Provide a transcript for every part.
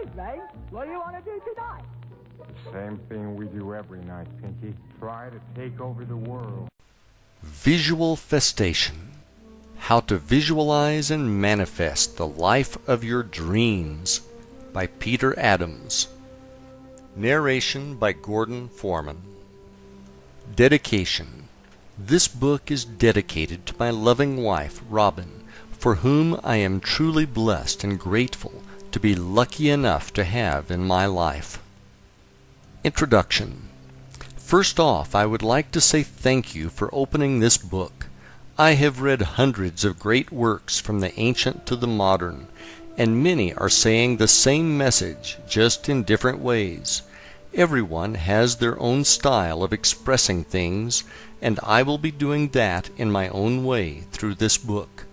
evening. What do you want to do tonight? Same thing we do every night, Pinky. Try to take over the world. Visual Festation. How to Visualize and Manifest the Life of Your Dreams by Peter Adams. Narration by Gordon Foreman. Dedication. This book is dedicated to my loving wife, Robin, for whom I am truly blessed and grateful to be lucky enough to have in my life. Introduction. First off, I would like to say thank you for opening this book. I have read hundreds of great works from the ancient to the modern, and many are saying the same message, just in different ways. Everyone has their own style of expressing things, and I will be doing that in my own way through this book.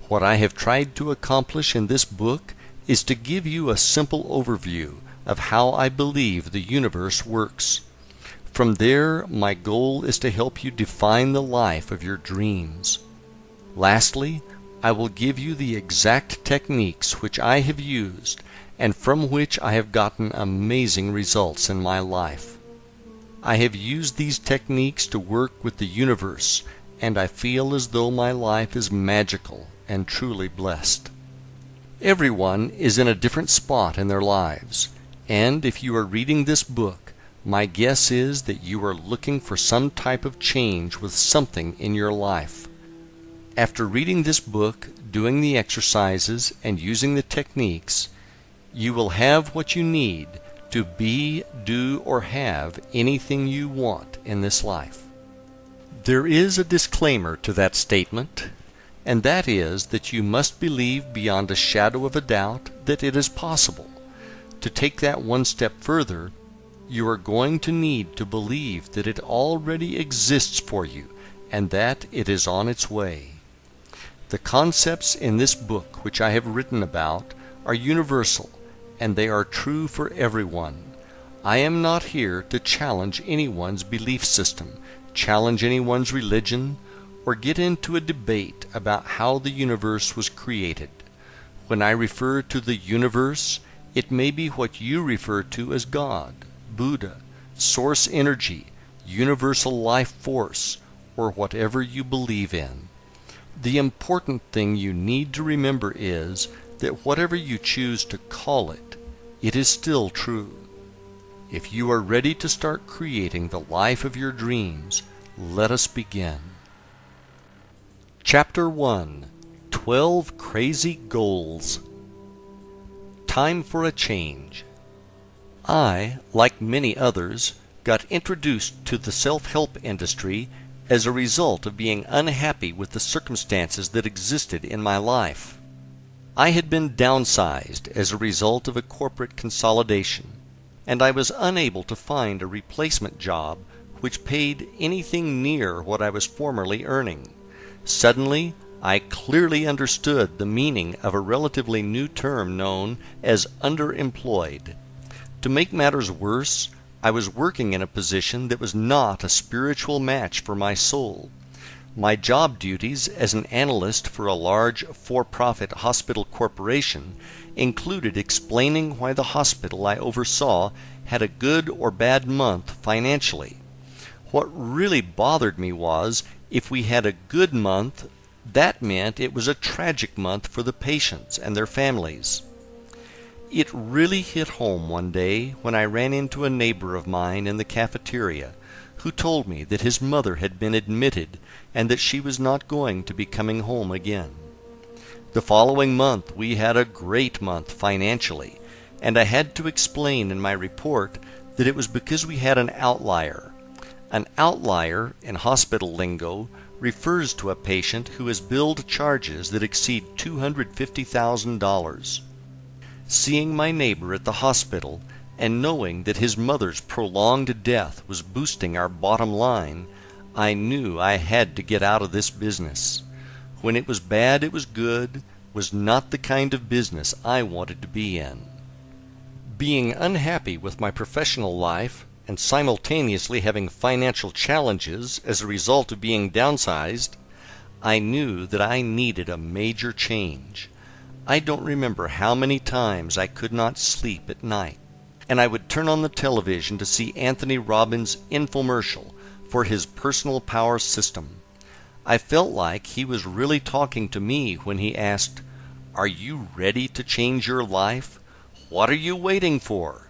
What I have tried to accomplish in this book is to give you a simple overview of how I believe the universe works. From there, my goal is to help you define the life of your dreams. Lastly, I will give you the exact techniques which I have used and from which I have gotten amazing results in my life. I have used these techniques to work with the universe, and I feel as though my life is magical and truly blessed. Everyone is in a different spot in their lives, and if you are reading this book, my guess is that you are looking for some type of change with something in your life. After reading this book, doing the exercises, and using the techniques, you will have what you need to be, do, or have anything you want in this life. There is a disclaimer to that statement, and that is that you must believe beyond a shadow of a doubt that it is possible. To take that one step further, you are going to need to believe that it already exists for you and that it is on its way. The concepts in this book which I have written about are universal, and they are true for everyone. I am not here to challenge anyone's belief system, challenge anyone's religion, or get into a debate about how the universe was created. When I refer to the universe, it may be what you refer to as God, Buddha, source energy, universal life force, or whatever you believe in. The important thing you need to remember is that whatever you choose to call it, it is still true. If you are ready to start creating the life of your dreams, let us begin. Chapter 1. 12 Crazy Goals. Time for a change. I, like many others, got introduced to the self-help industry as a result of being unhappy with the circumstances that existed in my life. I had been downsized as a result of a corporate consolidation, and I was unable to find a replacement job which paid anything near what I was formerly earning. Suddenly, I clearly understood the meaning of a relatively new term known as underemployed. To make matters worse, I was working in a position that was not a spiritual match for my soul. My job duties as an analyst for a large for-profit hospital corporation included explaining why the hospital I oversaw had a good or bad month financially. What really bothered me was, if we had a good month, that meant it was a tragic month for the patients and their families. It really hit home one day when I ran into a neighbor of mine in the cafeteria who told me that his mother had been admitted and that she was not going to be coming home again. The following month we had a great month financially, and I had to explain in my report that it was because we had an outlier. An outlier, in hospital lingo, refers to a patient who has billed charges that exceed $250,000. Seeing my neighbor at the hospital and knowing that his mother's prolonged death was boosting our bottom line, I knew I had to get out of this business. When it was bad, it was good, was not the kind of business I wanted to be in. Being unhappy with my professional life and simultaneously having financial challenges as a result of being downsized, I knew that I needed a major change. I don't remember how many times I could not sleep at night, and I would turn on the television to see Anthony Robbins' infomercial for his personal power system. I felt like he was really talking to me when he asked, "Are you ready to change your life? What are you waiting for?"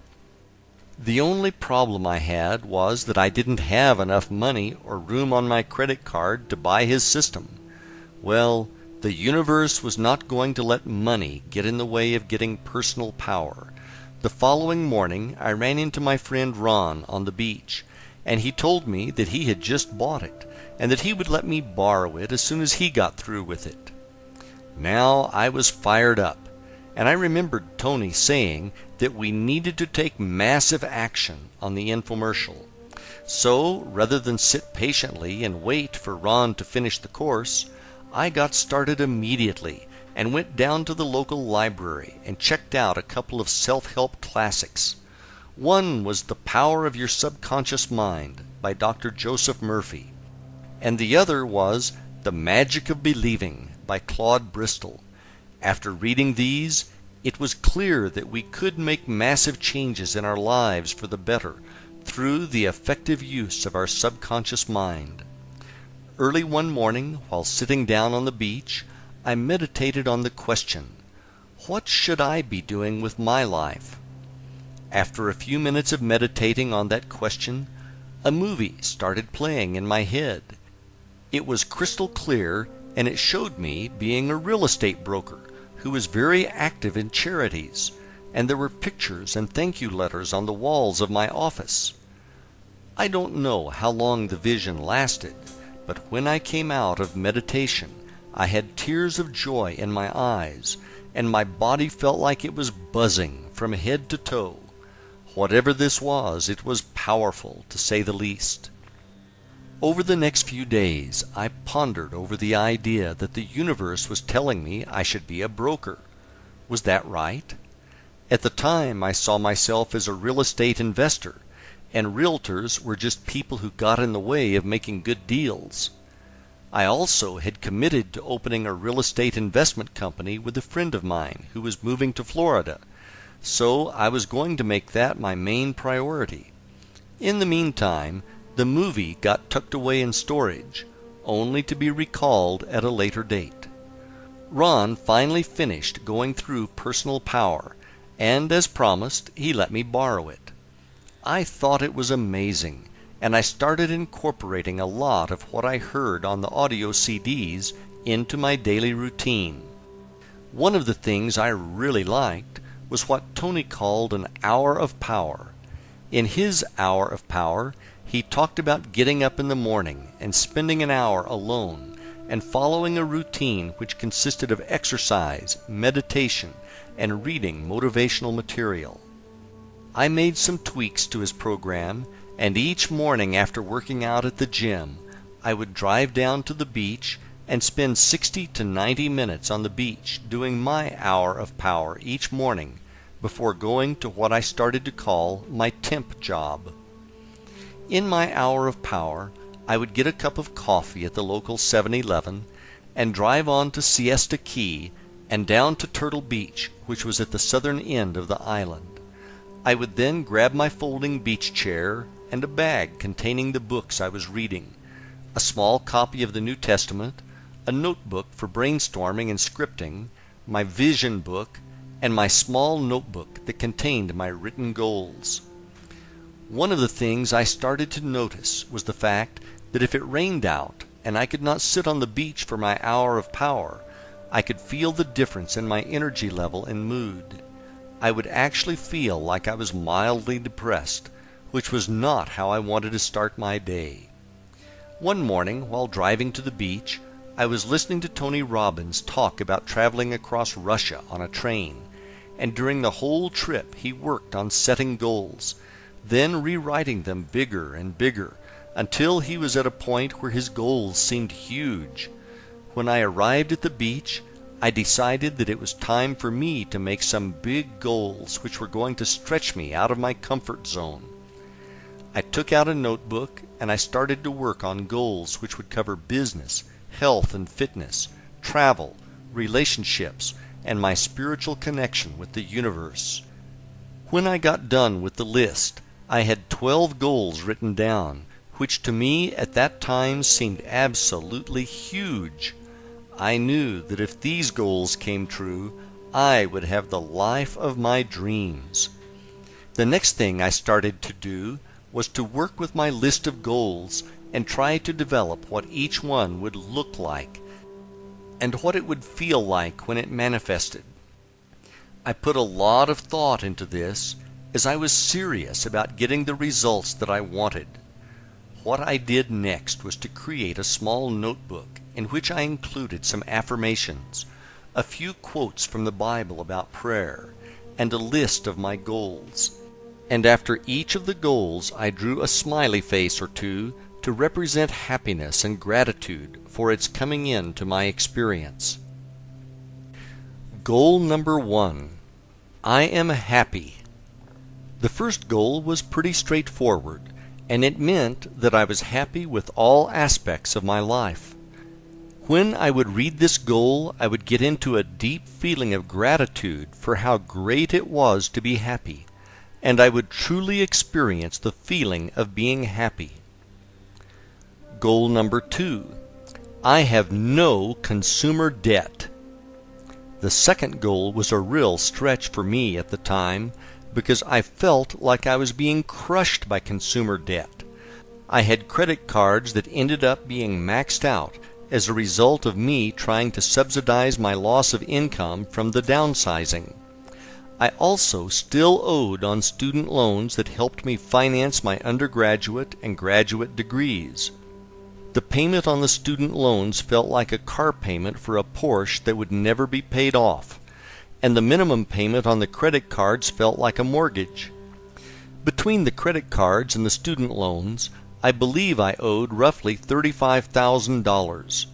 The only problem I had was that I didn't have enough money or room on my credit card to buy his system. Well, the universe was not going to let money get in the way of getting personal power. The following morning I ran into my friend Ron on the beach, and he told me that he had just bought it, and that he would let me borrow it as soon as he got through with it. Now I was fired up, and I remembered Tony saying that we needed to take massive action on the infomercial. So, rather than sit patiently and wait for Ron to finish the course, I got started immediately and went down to the local library and checked out a couple of self-help classics. One was The Power of Your Subconscious Mind by Dr. Joseph Murphy, and the other was The Magic of Believing by Claude Bristol. After reading these, it was clear that we could make massive changes in our lives for the better through the effective use of our subconscious mind. Early one morning, while sitting down on the beach, I meditated on the question, what should I be doing with my life? After a few minutes of meditating on that question, a movie started playing in my head. It was crystal clear, and it showed me being a real estate broker who was very active in charities, and there were pictures and thank you letters on the walls of my office. I don't know how long the vision lasted, but when I came out of meditation, I had tears of joy in my eyes, and my body felt like it was buzzing from head to toe. Whatever this was, it was powerful, to say the least. Over the next few days, I pondered over the idea that the universe was telling me I should be a broker. Was that right? At the time, I saw myself as a real estate investor, and realtors were just people who got in the way of making good deals. I also had committed to opening a real estate investment company with a friend of mine who was moving to Florida, so I was going to make that my main priority. In the meantime, the movie got tucked away in storage, only to be recalled at a later date. Ron finally finished going through personal power, and as promised, he let me borrow it. I thought it was amazing, and I started incorporating a lot of what I heard on the audio CDs into my daily routine. One of the things I really liked was what Tony called an hour of power. In his hour of power, he talked about getting up in the morning and spending an hour alone and following a routine which consisted of exercise, meditation, and reading motivational material. I made some tweaks to his program, and each morning after working out at the gym, I would drive down to the beach and spend 60 to 90 minutes on the beach doing my hour of power each morning before going to what I started to call my temp job. In my hour of power, I would get a cup of coffee at the local 7-Eleven and drive on to Siesta Key and down to Turtle Beach, which was at the southern end of the island. I would then grab my folding beach chair and a bag containing the books I was reading, a small copy of the New Testament, a notebook for brainstorming and scripting, my vision book, and my small notebook that contained my written goals. One of the things I started to notice was the fact that if it rained out and I could not sit on the beach for my hour of power, I could feel the difference in my energy level and mood. I would actually feel like I was mildly depressed, which was not how I wanted to start my day. One morning, while driving to the beach, I was listening to Tony Robbins talk about traveling across Russia on a train, and during the whole trip he worked on setting goals, then rewriting them bigger and bigger, until he was at a point where his goals seemed huge. When I arrived at the beach, I decided that it was time for me to make some big goals which were going to stretch me out of my comfort zone. I took out a notebook and I started to work on goals which would cover business, health and fitness, travel, relationships, and my spiritual connection with the universe. When I got done with the list, I had 12 goals written down, which to me at that time seemed absolutely huge. I knew that if these goals came true, I would have the life of my dreams. The next thing I started to do was to work with my list of goals and try to develop what each one would look like and what it would feel like when it manifested. I put a lot of thought into this as I was serious about getting the results that I wanted. What I did next was to create a small notebook in which I included some affirmations, a few quotes from the Bible about prayer, and a list of my goals. And after each of the goals I drew a smiley face or two to represent happiness and gratitude for its coming into my experience. Goal number 1. I am happy. The first goal was pretty straightforward, and it meant that I was happy with all aspects of my life. When I would read this goal, I would get into a deep feeling of gratitude for how great it was to be happy, and I would truly experience the feeling of being happy. Goal number 2. I have no consumer debt. The second goal was a real stretch for me at the time because I felt like I was being crushed by consumer debt. I had credit cards that ended up being maxed out as a result of me trying to subsidize my loss of income from the downsizing. I also still owed on student loans that helped me finance my undergraduate and graduate degrees. The payment on the student loans felt like a car payment for a Porsche that would never be paid off, and the minimum payment on the credit cards felt like a mortgage. Between the credit cards and the student loans, I believe I owed roughly $35,000.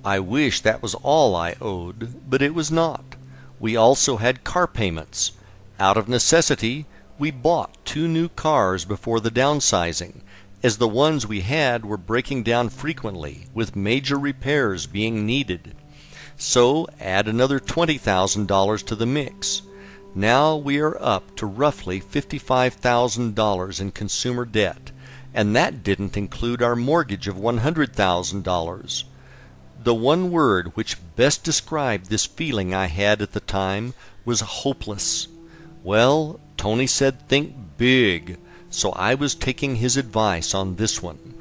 I wish that was all I owed, but it was not. We also had car payments. Out of necessity, we bought 2 new cars before the downsizing, as the ones we had were breaking down frequently, with major repairs being needed. So add another $20,000 to the mix. Now we are up to roughly $55,000 in consumer debt, and that didn't include our mortgage of $100,000. The one word which best described this feeling I had at the time was hopeless. Well, Tony said think big, so I was taking his advice on this one.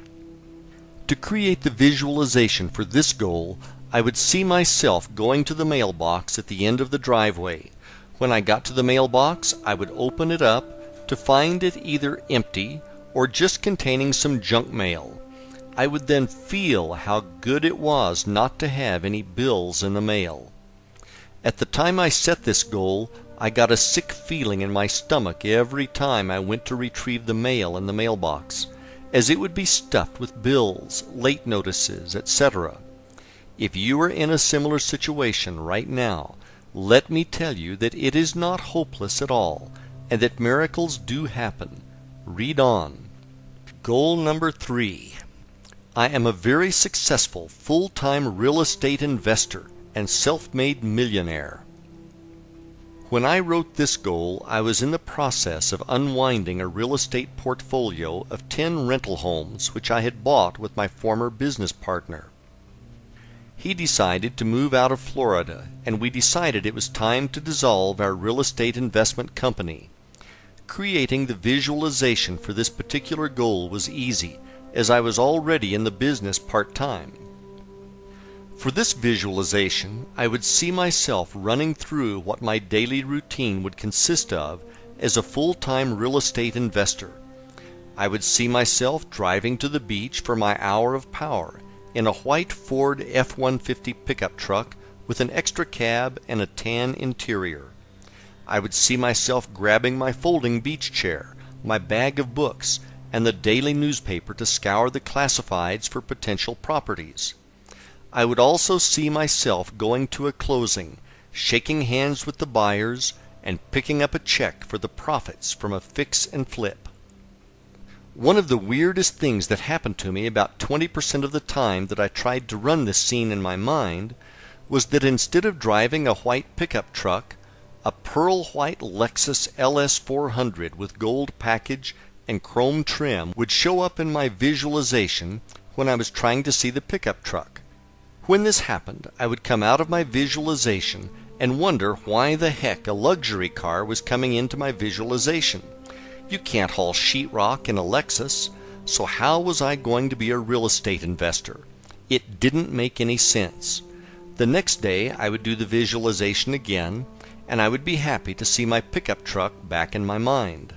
To create the visualization for this goal, I would see myself going to the mailbox at the end of the driveway. When I got to the mailbox, I would open it up to find it either empty or just containing some junk mail. I would then feel how good it was not to have any bills in the mail. At the time I set this goal, I got a sick feeling in my stomach every time I went to retrieve the mail in the mailbox, as it would be stuffed with bills, late notices, etc. If you are in a similar situation right now, let me tell you that it is not hopeless at all, and that miracles do happen. Read on. Goal number 3. I am a very successful full-time real estate investor and self-made millionaire. When I wrote this goal, I was in the process of unwinding a real estate portfolio of 10 rental homes which I had bought with my former business partner. He decided to move out of Florida, and we decided it was time to dissolve our real estate investment company. Creating the visualization for this particular goal was easy, as I was already in the business part-time. For this visualization, I would see myself running through what my daily routine would consist of as a full-time real estate investor. I would see myself driving to the beach for my hour of power in a white Ford F-150 pickup truck with an extra cab and a tan interior. I would see myself grabbing my folding beach chair, my bag of books, and the daily newspaper to scour the classifieds for potential properties. I would also see myself going to a closing, shaking hands with the buyers, and picking up a check for the profits from a fix and flip. One of the weirdest things that happened to me about 20% of the time that I tried to run this scene in my mind was that instead of driving a white pickup truck, a pearl white Lexus LS 400 with gold package and chrome trim would show up in my visualization when I was trying to see the pickup truck. When this happened, I would come out of my visualization and wonder why the heck a luxury car was coming into my visualization. You can't haul sheetrock in a Lexus, so how was I going to be a real estate investor? It didn't make any sense. The next day I would do the visualization again, and I would be happy to see my pickup truck back in my mind.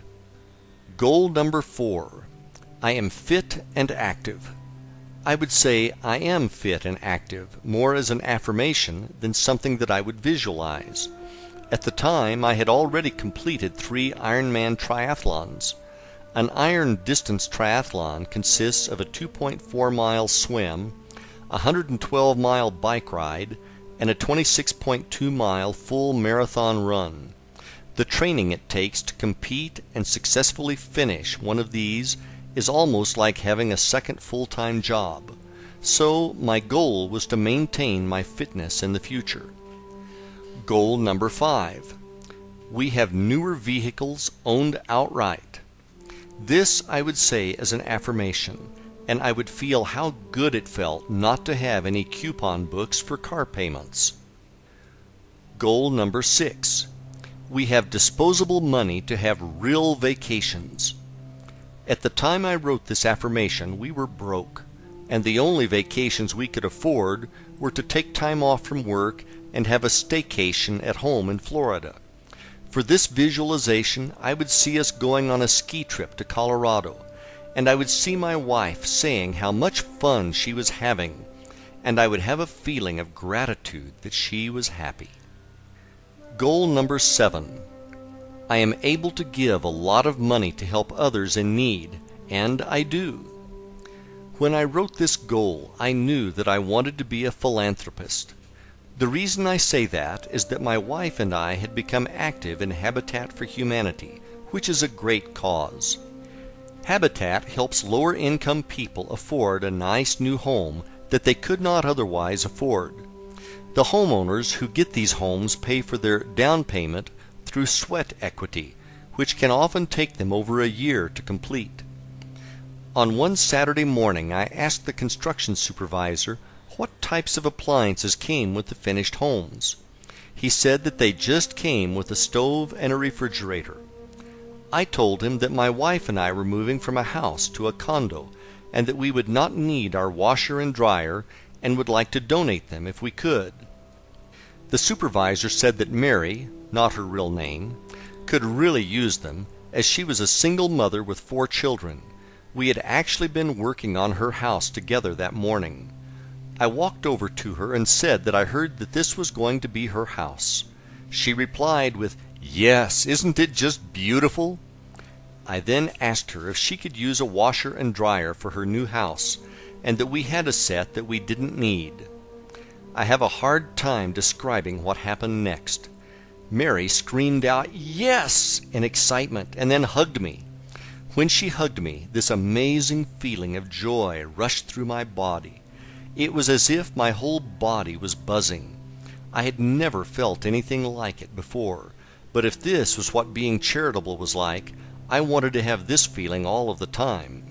Goal number 4. I am fit and active. I would say I am fit and active more as an affirmation than something that I would visualize. At the time, I had already completed 3 Ironman triathlons. An iron distance triathlon consists of a 2.4-mile swim, a 112-mile bike ride, and a 26.2-mile full marathon run. The training it takes to compete and successfully finish one of these is almost like having a second full-time job. So my goal was to maintain my fitness in the future. Goal number 5. We have newer vehicles owned outright. This I would say as an affirmation, and I would feel how good it felt not to have any coupon books for car payments. Goal number 6. We have disposable money to have real vacations. At the time I wrote this affirmation, we were broke, and the only vacations we could afford were to take time off from work and have a staycation at home in Florida. For this visualization, I would see us going on a ski trip to Colorado, and I would see my wife saying how much fun she was having, and I would have a feeling of gratitude that she was happy. Goal number 7. I am able to give a lot of money to help others in need, and I do. When I wrote this goal, I knew that I wanted to be a philanthropist. The reason I say that is that my wife and I had become active in Habitat for Humanity, which is a great cause. Habitat helps lower-income people afford a nice new home that they could not otherwise afford. The homeowners who get these homes pay for their down payment through sweat equity, which can often take them over a year to complete. On one Saturday morning, I asked the construction supervisor what types of appliances came with the finished homes. He said that they just came with a stove and a refrigerator. I told him that my wife and I were moving from a house to a condo, and that we would not need our washer and dryer and would like to donate them if we could. The supervisor said that Mary, not her real name, could really use them, as she was a single mother with 4 children. We had actually been working on her house together that morning. I walked over to her and said that I heard that this was going to be her house. She replied with, "Yes, isn't it just beautiful?" I then asked her if she could use a washer and dryer for her new house, and that we had a set that we didn't need. I have a hard time describing what happened next. Mary screamed out, "Yes!" in excitement, and then hugged me. When she hugged me, this amazing feeling of joy rushed through my body. It was as if my whole body was buzzing. I had never felt anything like it before, but if this was what being charitable was like, I wanted to have this feeling all of the time.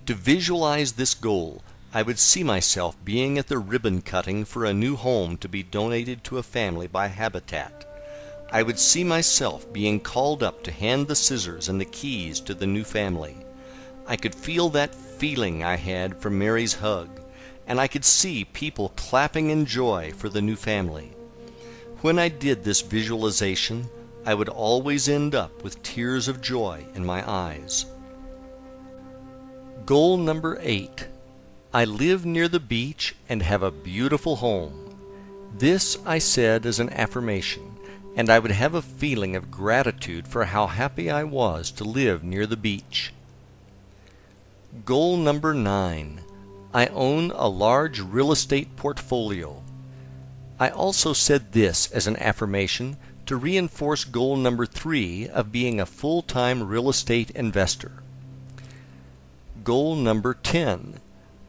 To visualize this goal, I would see myself being at the ribbon cutting for a new home to be donated to a family by Habitat. I would see myself being called up to hand the scissors and the keys to the new family. I could feel that feeling I had from Mary's hug, and I could see people clapping in joy for the new family. When I did this visualization, I would always end up with tears of joy in my eyes. Goal number 8. I live near the beach and have a beautiful home. This I said as an affirmation, and I would have a feeling of gratitude for how happy I was to live near the beach. Goal number 9. I own a large real estate portfolio. I also said this as an affirmation to reinforce goal number 3 of being a full-time real estate investor. Goal number 10.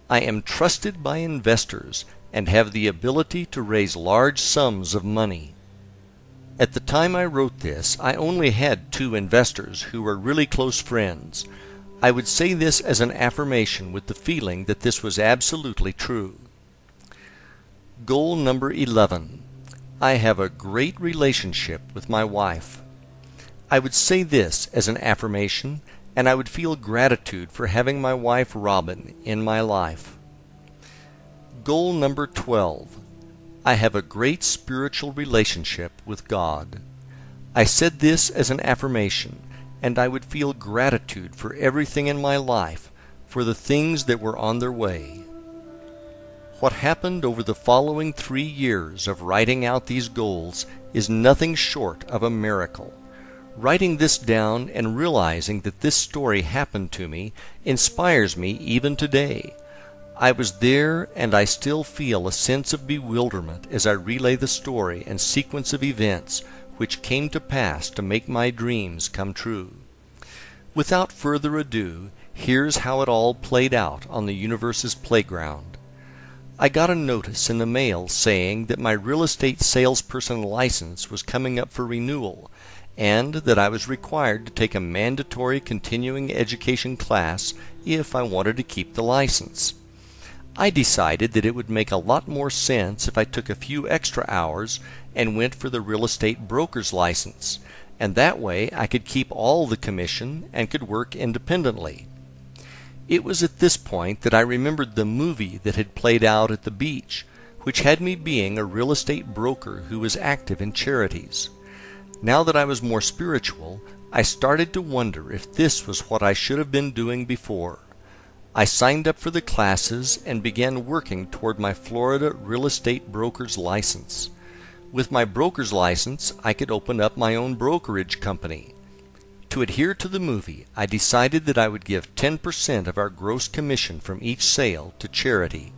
I am trusted by investors and have the ability to raise large sums of money. At the time I wrote this, I only had 2 investors who were really close friends. I would say this as an affirmation with the feeling that this was absolutely true. Goal number 11. I have a great relationship with my wife. I would say this as an affirmation, and I would feel gratitude for having my wife Robin in my life. Goal number 12. I have a great spiritual relationship with God. I said this as an affirmation, and I would feel gratitude for everything in my life, for the things that were on their way. What happened over the following 3 years of writing out these goals is nothing short of a miracle. Writing this down and realizing that this story happened to me inspires me even today. I was there, and I still feel a sense of bewilderment as I relay the story and sequence of events which came to pass to make my dreams come true. Without further ado, here's how it all played out on the universe's playground. I got a notice in the mail saying that my real estate salesperson license was coming up for renewal, and that I was required to take a mandatory continuing education class if I wanted to keep the license. I decided that it would make a lot more sense if I took a few extra hours and went for the real estate broker's license, and that way I could keep all the commission and could work independently. It was at this point that I remembered the movie that had played out at the beach, which had me being a real estate broker who was active in charities. Now that I was more spiritual, I started to wonder if this was what I should have been doing before. I signed up for the classes and began working toward my Florida real estate broker's license. With my broker's license, I could open up my own brokerage company. To adhere to the movie, I decided that I would give 10% of our gross commission from each sale to charity.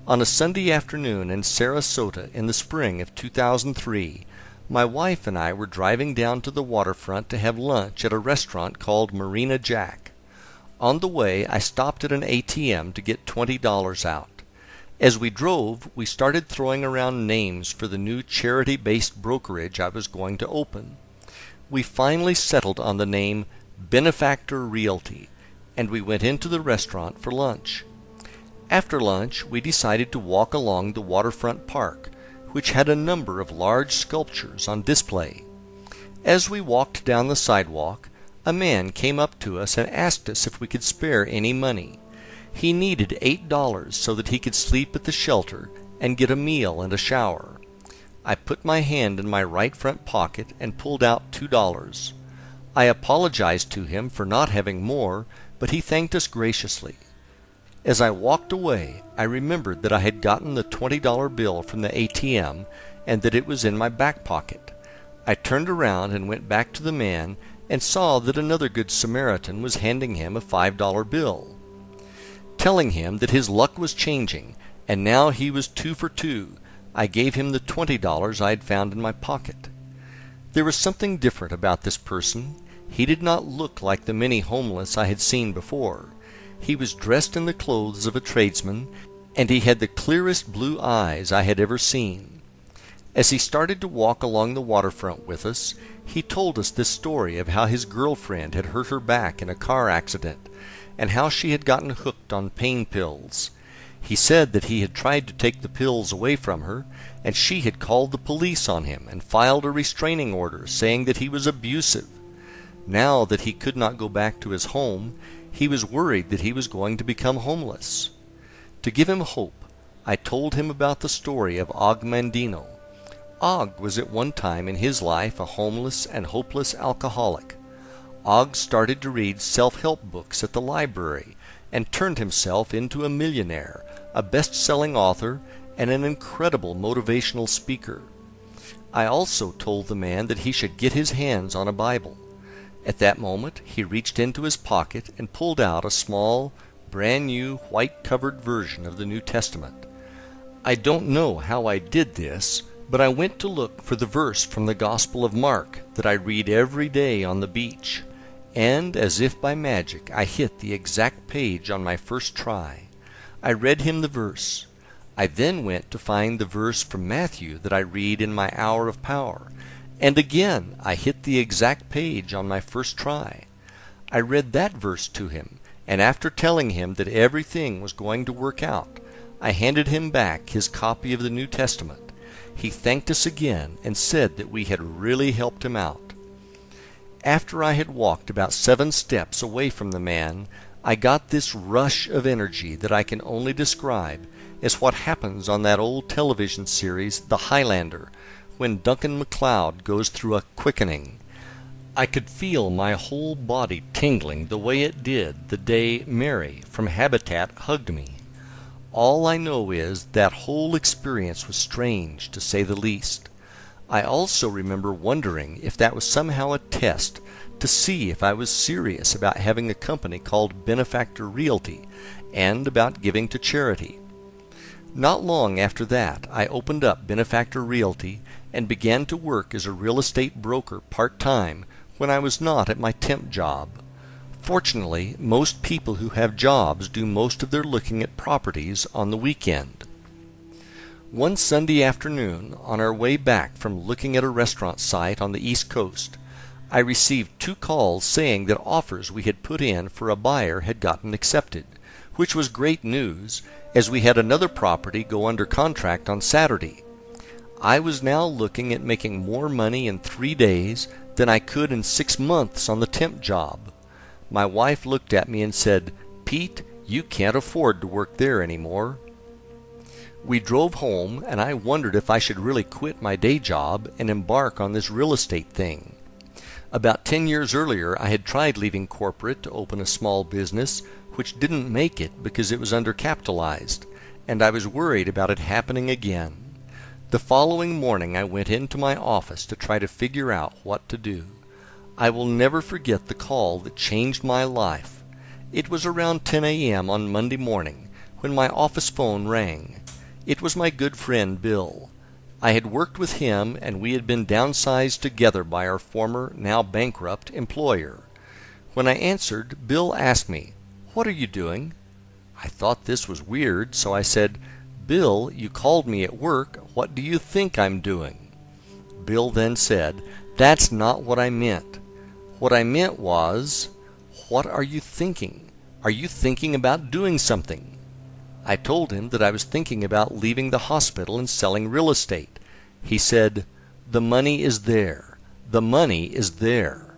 On a Sunday afternoon in Sarasota in the spring of 2003, my wife and I were driving down to the waterfront to have lunch at a restaurant called Marina Jack. On the way, I stopped at an ATM to get $20 out. As we drove, we started throwing around names for the new charity-based brokerage I was going to open. We finally settled on the name Benefactor Realty, and we went into the restaurant for lunch. After lunch, we decided to walk along the waterfront park, which had a number of large sculptures on display. As we walked down the sidewalk, a man came up to us and asked us if we could spare any money. He needed $8 so that he could sleep at the shelter and get a meal and a shower. I put my hand in my right front pocket and pulled out $2. I apologized to him for not having more, but he thanked us graciously. As I walked away, I remembered that I had gotten the $20 bill from the ATM and that it was in my back pocket. I turned around and went back to the man and saw that another Good Samaritan was handing him a $5 bill. Telling him that his luck was changing, and now he was 2 for 2, I gave him the $20 I had found in my pocket. There was something different about this person. He did not look like the many homeless I had seen before. He was dressed in the clothes of a tradesman, and he had the clearest blue eyes I had ever seen. As he started to walk along the waterfront with us, he told us this story of how his girlfriend had hurt her back in a car accident, and how she had gotten hooked on pain pills. He said that he had tried to take the pills away from her, and she had called the police on him and filed a restraining order saying that he was abusive. Now that he could not go back to his home, he was worried that he was going to become homeless. To give him hope, I told him about the story of Og Mandino. Og was at one time in his life a homeless and hopeless alcoholic. Og started to read self-help books at the library and turned himself into a millionaire, a best-selling author, and an incredible motivational speaker. I also told the man that he should get his hands on a Bible. At that moment, he reached into his pocket and pulled out a small, brand-new, white-covered version of the New Testament. I don't know how I did this, but I went to look for the verse from the Gospel of Mark that I read every day on the beach, and as if by magic I hit the exact page on my first try. I read him the verse, I then went to find the verse from Matthew that I read in my hour of power, and again I hit the exact page on my first try. I read that verse to him, and after telling him that everything was going to work out, I handed him back his copy of the New Testament. He thanked us again and said that we had really helped him out. After I had walked about 7 steps away from the man, I got this rush of energy that I can only describe as what happens on that old television series, The Highlander, when Duncan MacLeod goes through a quickening. I could feel my whole body tingling the way it did the day Mary from Habitat hugged me. All I know is that whole experience was strange, to say the least. I also remember wondering if that was somehow a test to see if I was serious about having a company called Benefactor Realty and about giving to charity. Not long after that, I opened up Benefactor Realty and began to work as a real estate broker part-time when I was not at my temp job. Fortunately, most people who have jobs do most of their looking at properties on the weekend. One Sunday afternoon, on our way back from looking at a restaurant site on the East Coast, I received 2 calls saying that offers we had put in for a buyer had gotten accepted, which was great news, as we had another property go under contract on Saturday. I was now looking at making more money in 3 days than I could in 6 months on the temp job. My wife looked at me and said, "Pete, you can't afford to work there anymore." We drove home, and I wondered if I should really quit my day job and embark on this real estate thing. About 10 years earlier, I had tried leaving corporate to open a small business, which didn't make it because it was undercapitalized, and I was worried about it happening again. The following morning I went into my office to try to figure out what to do. I will never forget the call that changed my life. It was around 10 a.m. on Monday morning when my office phone rang. It was my good friend Bill. I had worked with him, and we had been downsized together by our former, now bankrupt, employer. When I answered, Bill asked me, "What are you doing?" I thought this was weird, so I said, "Bill, you called me at work. What do you think I'm doing?" Bill then said, "That's not what I meant. What I meant was, what are you thinking? Are you thinking about doing something?" I told him that I was thinking about leaving the hospital and selling real estate. He said, "The money is there. The money is there."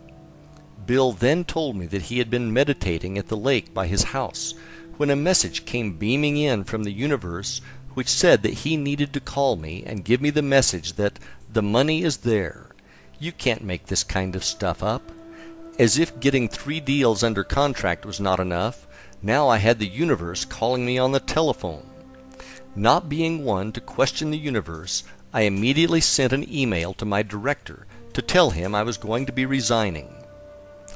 Bill then told me that he had been meditating at the lake by his house when a message came beaming in from the universe which said that he needed to call me and give me the message that the money is there. You can't make this kind of stuff up. As if getting 3 deals under contract was not enough, now I had the universe calling me on the telephone. Not being one to question the universe, I immediately sent an email to my director to tell him I was going to be resigning.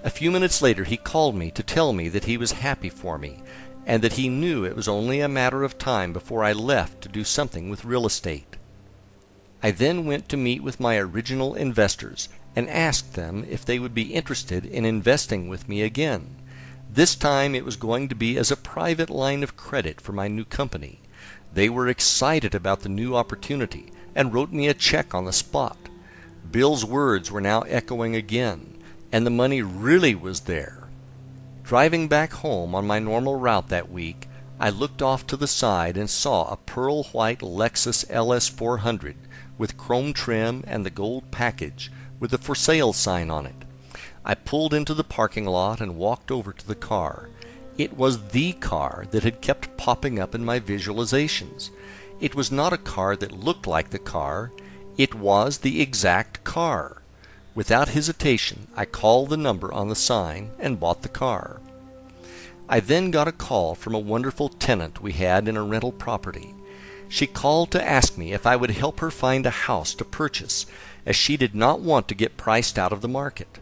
A few minutes later he called me to tell me that he was happy for me, and that he knew it was only a matter of time before I left to do something with real estate. I then went to meet with my original investors and asked them if they would be interested in investing with me again. This time it was going to be as a private line of credit for my new company. They were excited about the new opportunity and wrote me a check on the spot. Bill's words were now echoing again, and the money really was there. Driving back home on my normal route that week, I looked off to the side and saw a pearl white Lexus LS400 with chrome trim and the gold package with the for sale sign on it. I pulled into the parking lot and walked over to the car. It was the car that had kept popping up in my visualizations. It was not a car that looked like the car. It was the exact car. Without hesitation, I called the number on the sign and bought the car. I then got a call from a wonderful tenant we had in a rental property. She called to ask me if I would help her find a house to purchase, as she did not want to get priced out of the market.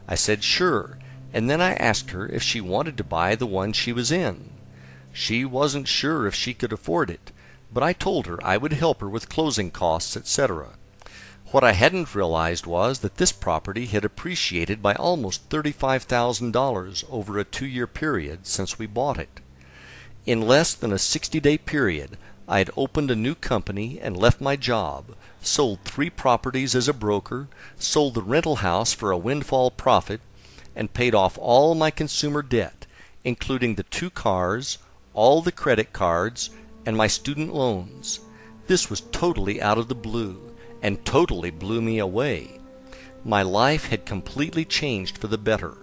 I said sure, and then I asked her if she wanted to buy the one she was in. She wasn't sure if she could afford it, but I told her I would help her with closing costs, etc. What I hadn't realized was that this property had appreciated by almost $35,000 over a 2-year period since we bought it. In less than a 60-day period, I had opened a new company and left my job, sold 3 properties as a broker, sold the rental house for a windfall profit, and paid off all my consumer debt, including the 2 cars, all the credit cards, and my student loans. This was totally out of the blue, and totally blew me away. My life had completely changed for the better.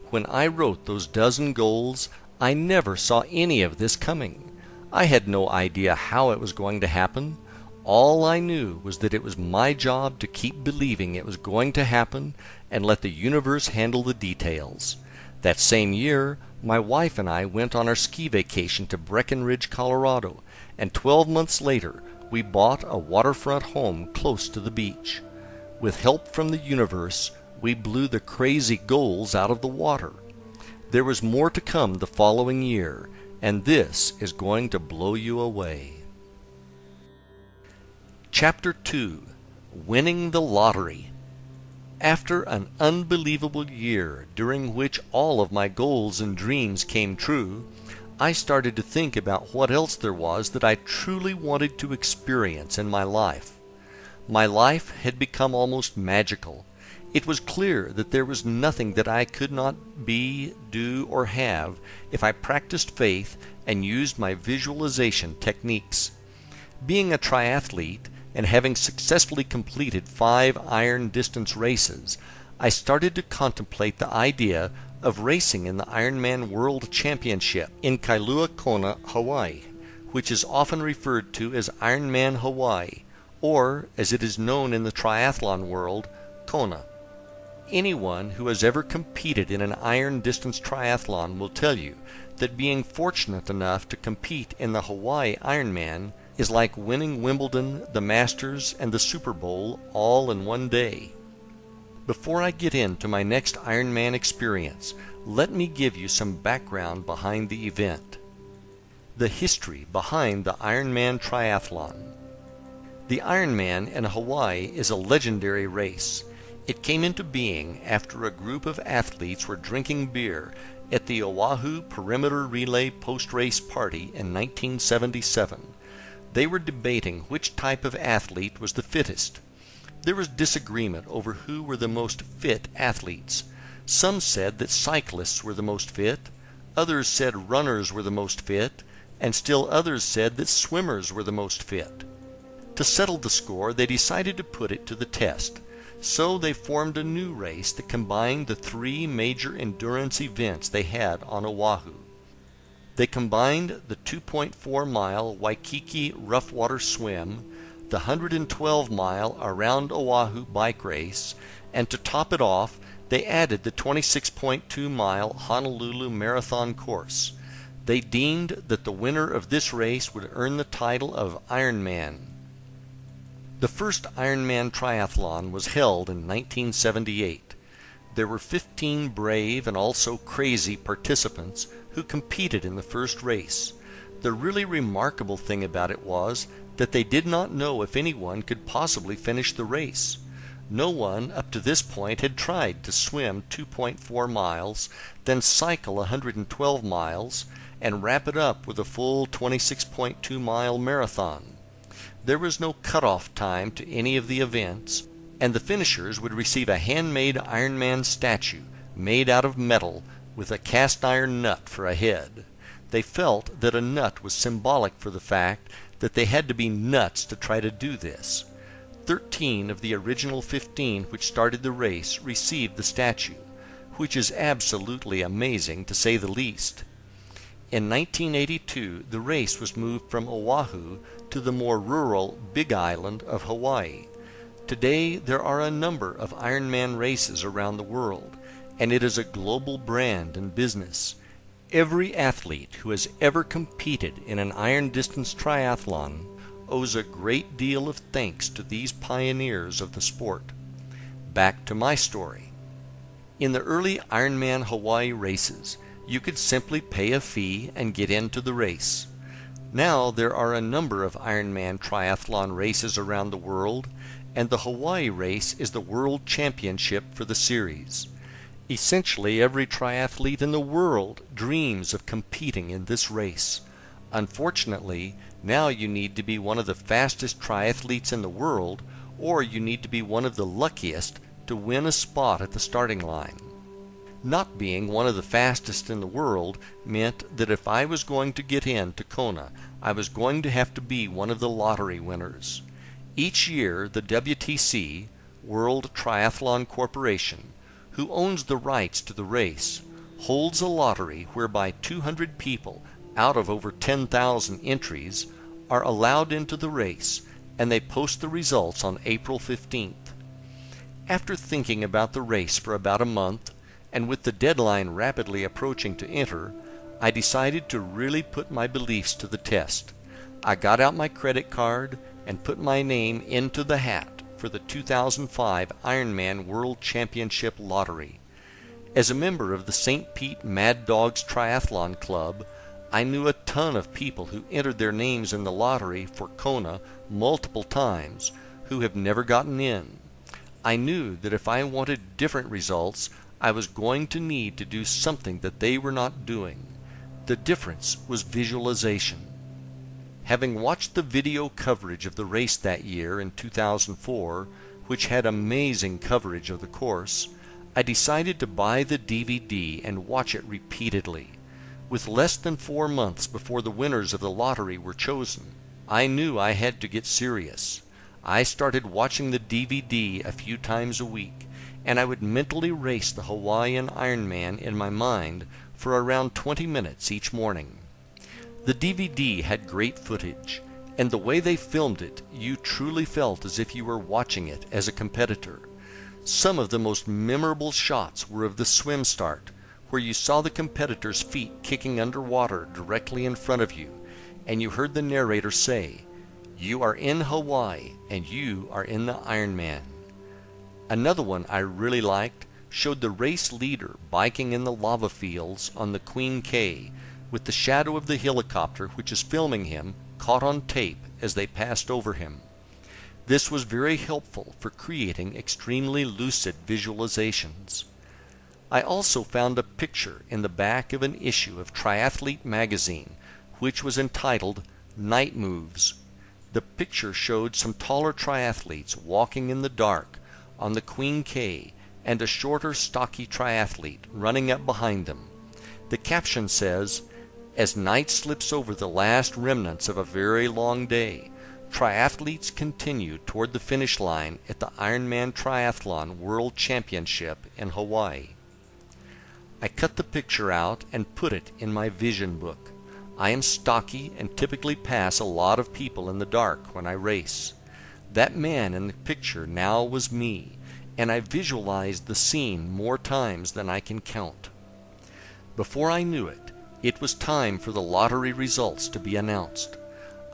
When I wrote those dozen goals, I never saw any of this coming. I had no idea how it was going to happen. All I knew was that it was my job to keep believing it was going to happen and let the universe handle the details. That same year, my wife and I went on our ski vacation to Breckenridge, Colorado, and 12 months later, we bought a waterfront home close to the beach. With help from the universe, we blew the crazy goals out of the water. There was more to come the following year, and this is going to blow you away. Chapter 2. Winning the Lottery. After an unbelievable year during which all of my goals and dreams came true, I started to think about what else there was that I truly wanted to experience in my life. My life had become almost magical. It was clear that there was nothing that I could not be, do, or have if I practiced faith and used my visualization techniques. Being a triathlete and having successfully completed 5 iron distance races, I started to contemplate the idea of racing in the Ironman World Championship in Kailua Kona, Hawaii, which is often referred to as Ironman Hawaii, or, as it is known in the triathlon world, Kona. Anyone who has ever competed in an iron distance triathlon will tell you that being fortunate enough to compete in the Hawaii Ironman is like winning Wimbledon, the Masters, and the Super Bowl all in one day. Before I get into my next Ironman experience, let me give you some background behind the event. The history behind the Ironman triathlon. The Ironman in Hawaii is a legendary race. It came into being after a group of athletes were drinking beer at the Oahu Perimeter Relay post-race party in 1977. They were debating which type of athlete was the fittest. There was disagreement over who were the most fit athletes. Some said that cyclists were the most fit, others said runners were the most fit, and still others said that swimmers were the most fit. To settle the score, they decided to put it to the test. So they formed a new race that combined the 3 major endurance events they had on Oahu. They combined the 2.4-mile Waikiki rough water swim, the 112-mile Around Oahu bike race, and to top it off, they added the 26.2-mile Honolulu marathon course. They deemed that the winner of this race would earn the title of Ironman. The first Ironman triathlon was held in 1978. There were 15 brave and also crazy participants who competed in the first race. The really remarkable thing about it was that they did not know if anyone could possibly finish the race. No one up to this point had tried to swim 2.4 miles, then cycle 112 miles, and wrap it up with a full 26.2-mile marathon. There was no cutoff time to any of the events, and the finishers would receive a handmade Ironman statue made out of metal with a cast iron nut for a head. They felt that a nut was symbolic for the fact that they had to be nuts to try to do this. 13 of the original 15 which started the race received the statue, which is absolutely amazing to say the least. In 1982, the race was moved from Oahu to the more rural Big Island of Hawaii. Today, there are a number of Ironman races around the world, and it is a global brand and business. Every athlete who has ever competed in an iron distance triathlon owes a great deal of thanks to these pioneers of the sport. Back to my story. In the early Ironman Hawaii races, you could simply pay a fee and get into the race. Now there are a number of Ironman triathlon races around the world, and the Hawaii race is the world championship for the series. Essentially, every triathlete in the world dreams of competing in this race. Unfortunately, Now you need to be one of the fastest triathletes in the world, or you need to be one of the luckiest to win a spot at the starting line. Not being one of the fastest in the world meant that if I was going to get into Kona, I was going to have to be one of the lottery winners. Each year, the WTC, World Triathlon Corporation, who owns the rights to the race, holds a lottery whereby 200 people out of over 10,000 entries are allowed into the race, and they post the results on April 15th. After thinking about the race for about a month, and with the deadline rapidly approaching to enter, I decided to really put my beliefs to the test. I got out my credit card and put my name into the hat for the 2005 Ironman World Championship Lottery. As a member of the St. Pete Mad Dogs Triathlon Club, I knew a ton of people who entered their names in the lottery for Kona multiple times who have never gotten in. I knew that if I wanted different results, I was going to need to do something that they were not doing. The difference was visualization. Having watched the video coverage of the race that year in 2004, which had amazing coverage of the course, I decided to buy the DVD and watch it repeatedly. With less than 4 months before the winners of the lottery were chosen, I knew I had to get serious. I started watching the DVD a few times a week, and I would mentally race the Hawaiian Ironman in my mind for around 20 minutes each morning. The DVD had great footage, and the way they filmed it, you truly felt as if you were watching it as a competitor. Some of the most memorable shots were of the swim start, where you saw the competitor's feet kicking underwater directly in front of you, and you heard the narrator say, "You are in Hawaii, and you are in the Ironman." Another one I really liked showed the race leader biking in the lava fields on the Queen K, with the shadow of the helicopter which is filming him caught on tape as they passed over him. This was very helpful for creating extremely lucid visualizations. I also found a picture in the back of an issue of Triathlete magazine, which was entitled Night Moves. The picture showed some taller triathletes walking in the dark on the Queen K, and a shorter, stocky triathlete running up behind them. The caption says, "As night slips over the last remnants of a very long day, triathletes continue toward the finish line at the Ironman Triathlon World Championship in Hawaii." I cut the picture out and put it in my vision book. I am stocky and typically pass a lot of people in the dark when I race. That man in the picture now was me, and I visualized the scene more times than I can count. Before I knew it, it was time for the lottery results to be announced.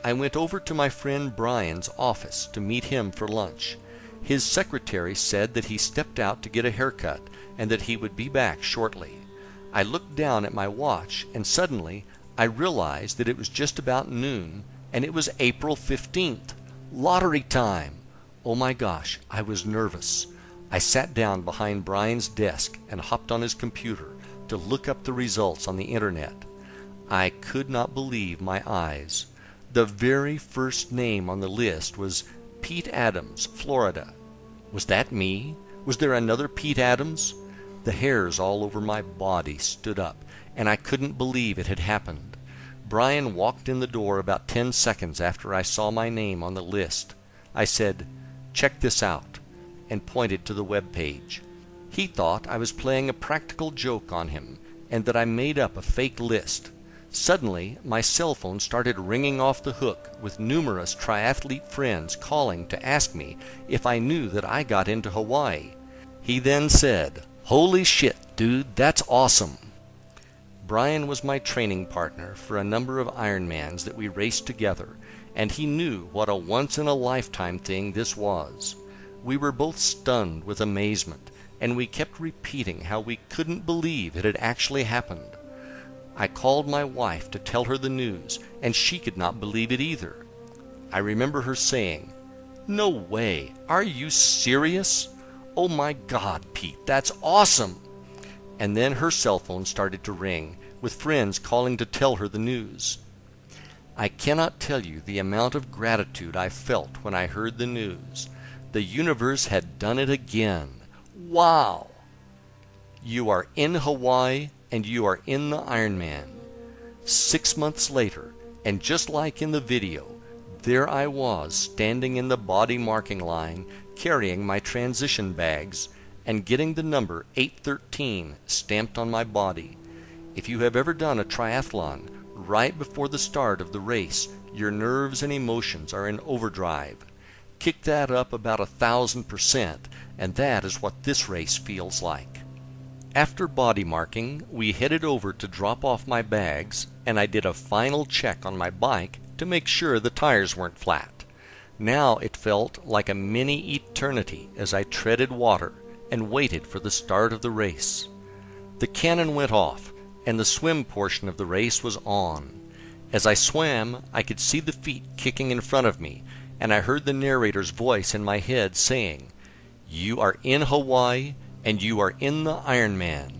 I went over to my friend Brian's office to meet him for lunch. His secretary said that he stepped out to get a haircut and that he would be back shortly. I looked down at my watch, and suddenly I realized that it was just about noon, and it was April 15th. Lottery time! Oh my gosh, I was nervous. I sat down behind Brian's desk and hopped on his computer to look up the results on the internet. I could not believe my eyes. The very first name on the list was Pete Adams, Florida. Was that me? Was there another Pete Adams? The hairs all over my body stood up, and I couldn't believe it had happened. Brian walked in the door about 10 seconds after I saw my name on the list. I said, "Check this out," and pointed to the web page. He thought I was playing a practical joke on him, and that I made up a fake list. Suddenly, my cell phone started ringing off the hook with numerous triathlete friends calling to ask me if I knew that I got into Hawaii. He then said, "Holy shit, dude, that's awesome." Brian was my training partner for a number of Ironmans that we raced together, and he knew what a once-in-a-lifetime thing this was. We were both stunned with amazement, and we kept repeating how we couldn't believe it had actually happened. I called my wife to tell her the news, and she could not believe it either. I remember her saying, "No way! Are you serious? Oh my God, Pete, that's awesome!" And then her cell phone started to ring, with friends calling to tell her the news. I cannot tell you the amount of gratitude I felt when I heard the news. The universe had done it again. Wow! You are in Hawaii and you are in the Ironman. 6 months later, and just like in the video, there I was standing in the body marking line carrying my transition bags and getting the number 813 stamped on my body. If you have ever done a triathlon, right before the start of the race, your nerves and emotions are in overdrive. Kick that up about 1,000%, and that is what this race feels like. After body marking, we headed over to drop off my bags, and I did a final check on my bike to make sure the tires weren't flat. Now it felt like a mini eternity as I treaded water and waited for the start of the race. The cannon went off, and the swim portion of the race was on. As I swam, I could see the feet kicking in front of me, and I heard the narrator's voice in my head saying, "You are in Hawaii, and you are in the Ironman."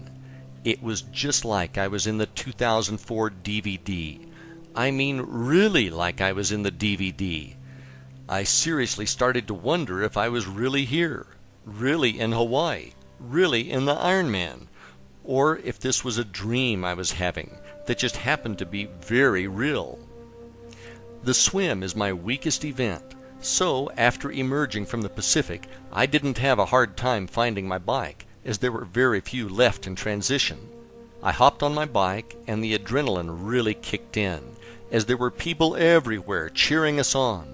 It was just like I was in the 2004 DVD. I mean, really like I was in the DVD. I seriously started to wonder if I was really here, really in Hawaii, really in the Ironman, or if this was a dream I was having that just happened to be very real. The swim is my weakest event, so after emerging from the Pacific, I didn't have a hard time finding my bike, as there were very few left in transition. I hopped on my bike, and the adrenaline really kicked in, as there were people everywhere cheering us on.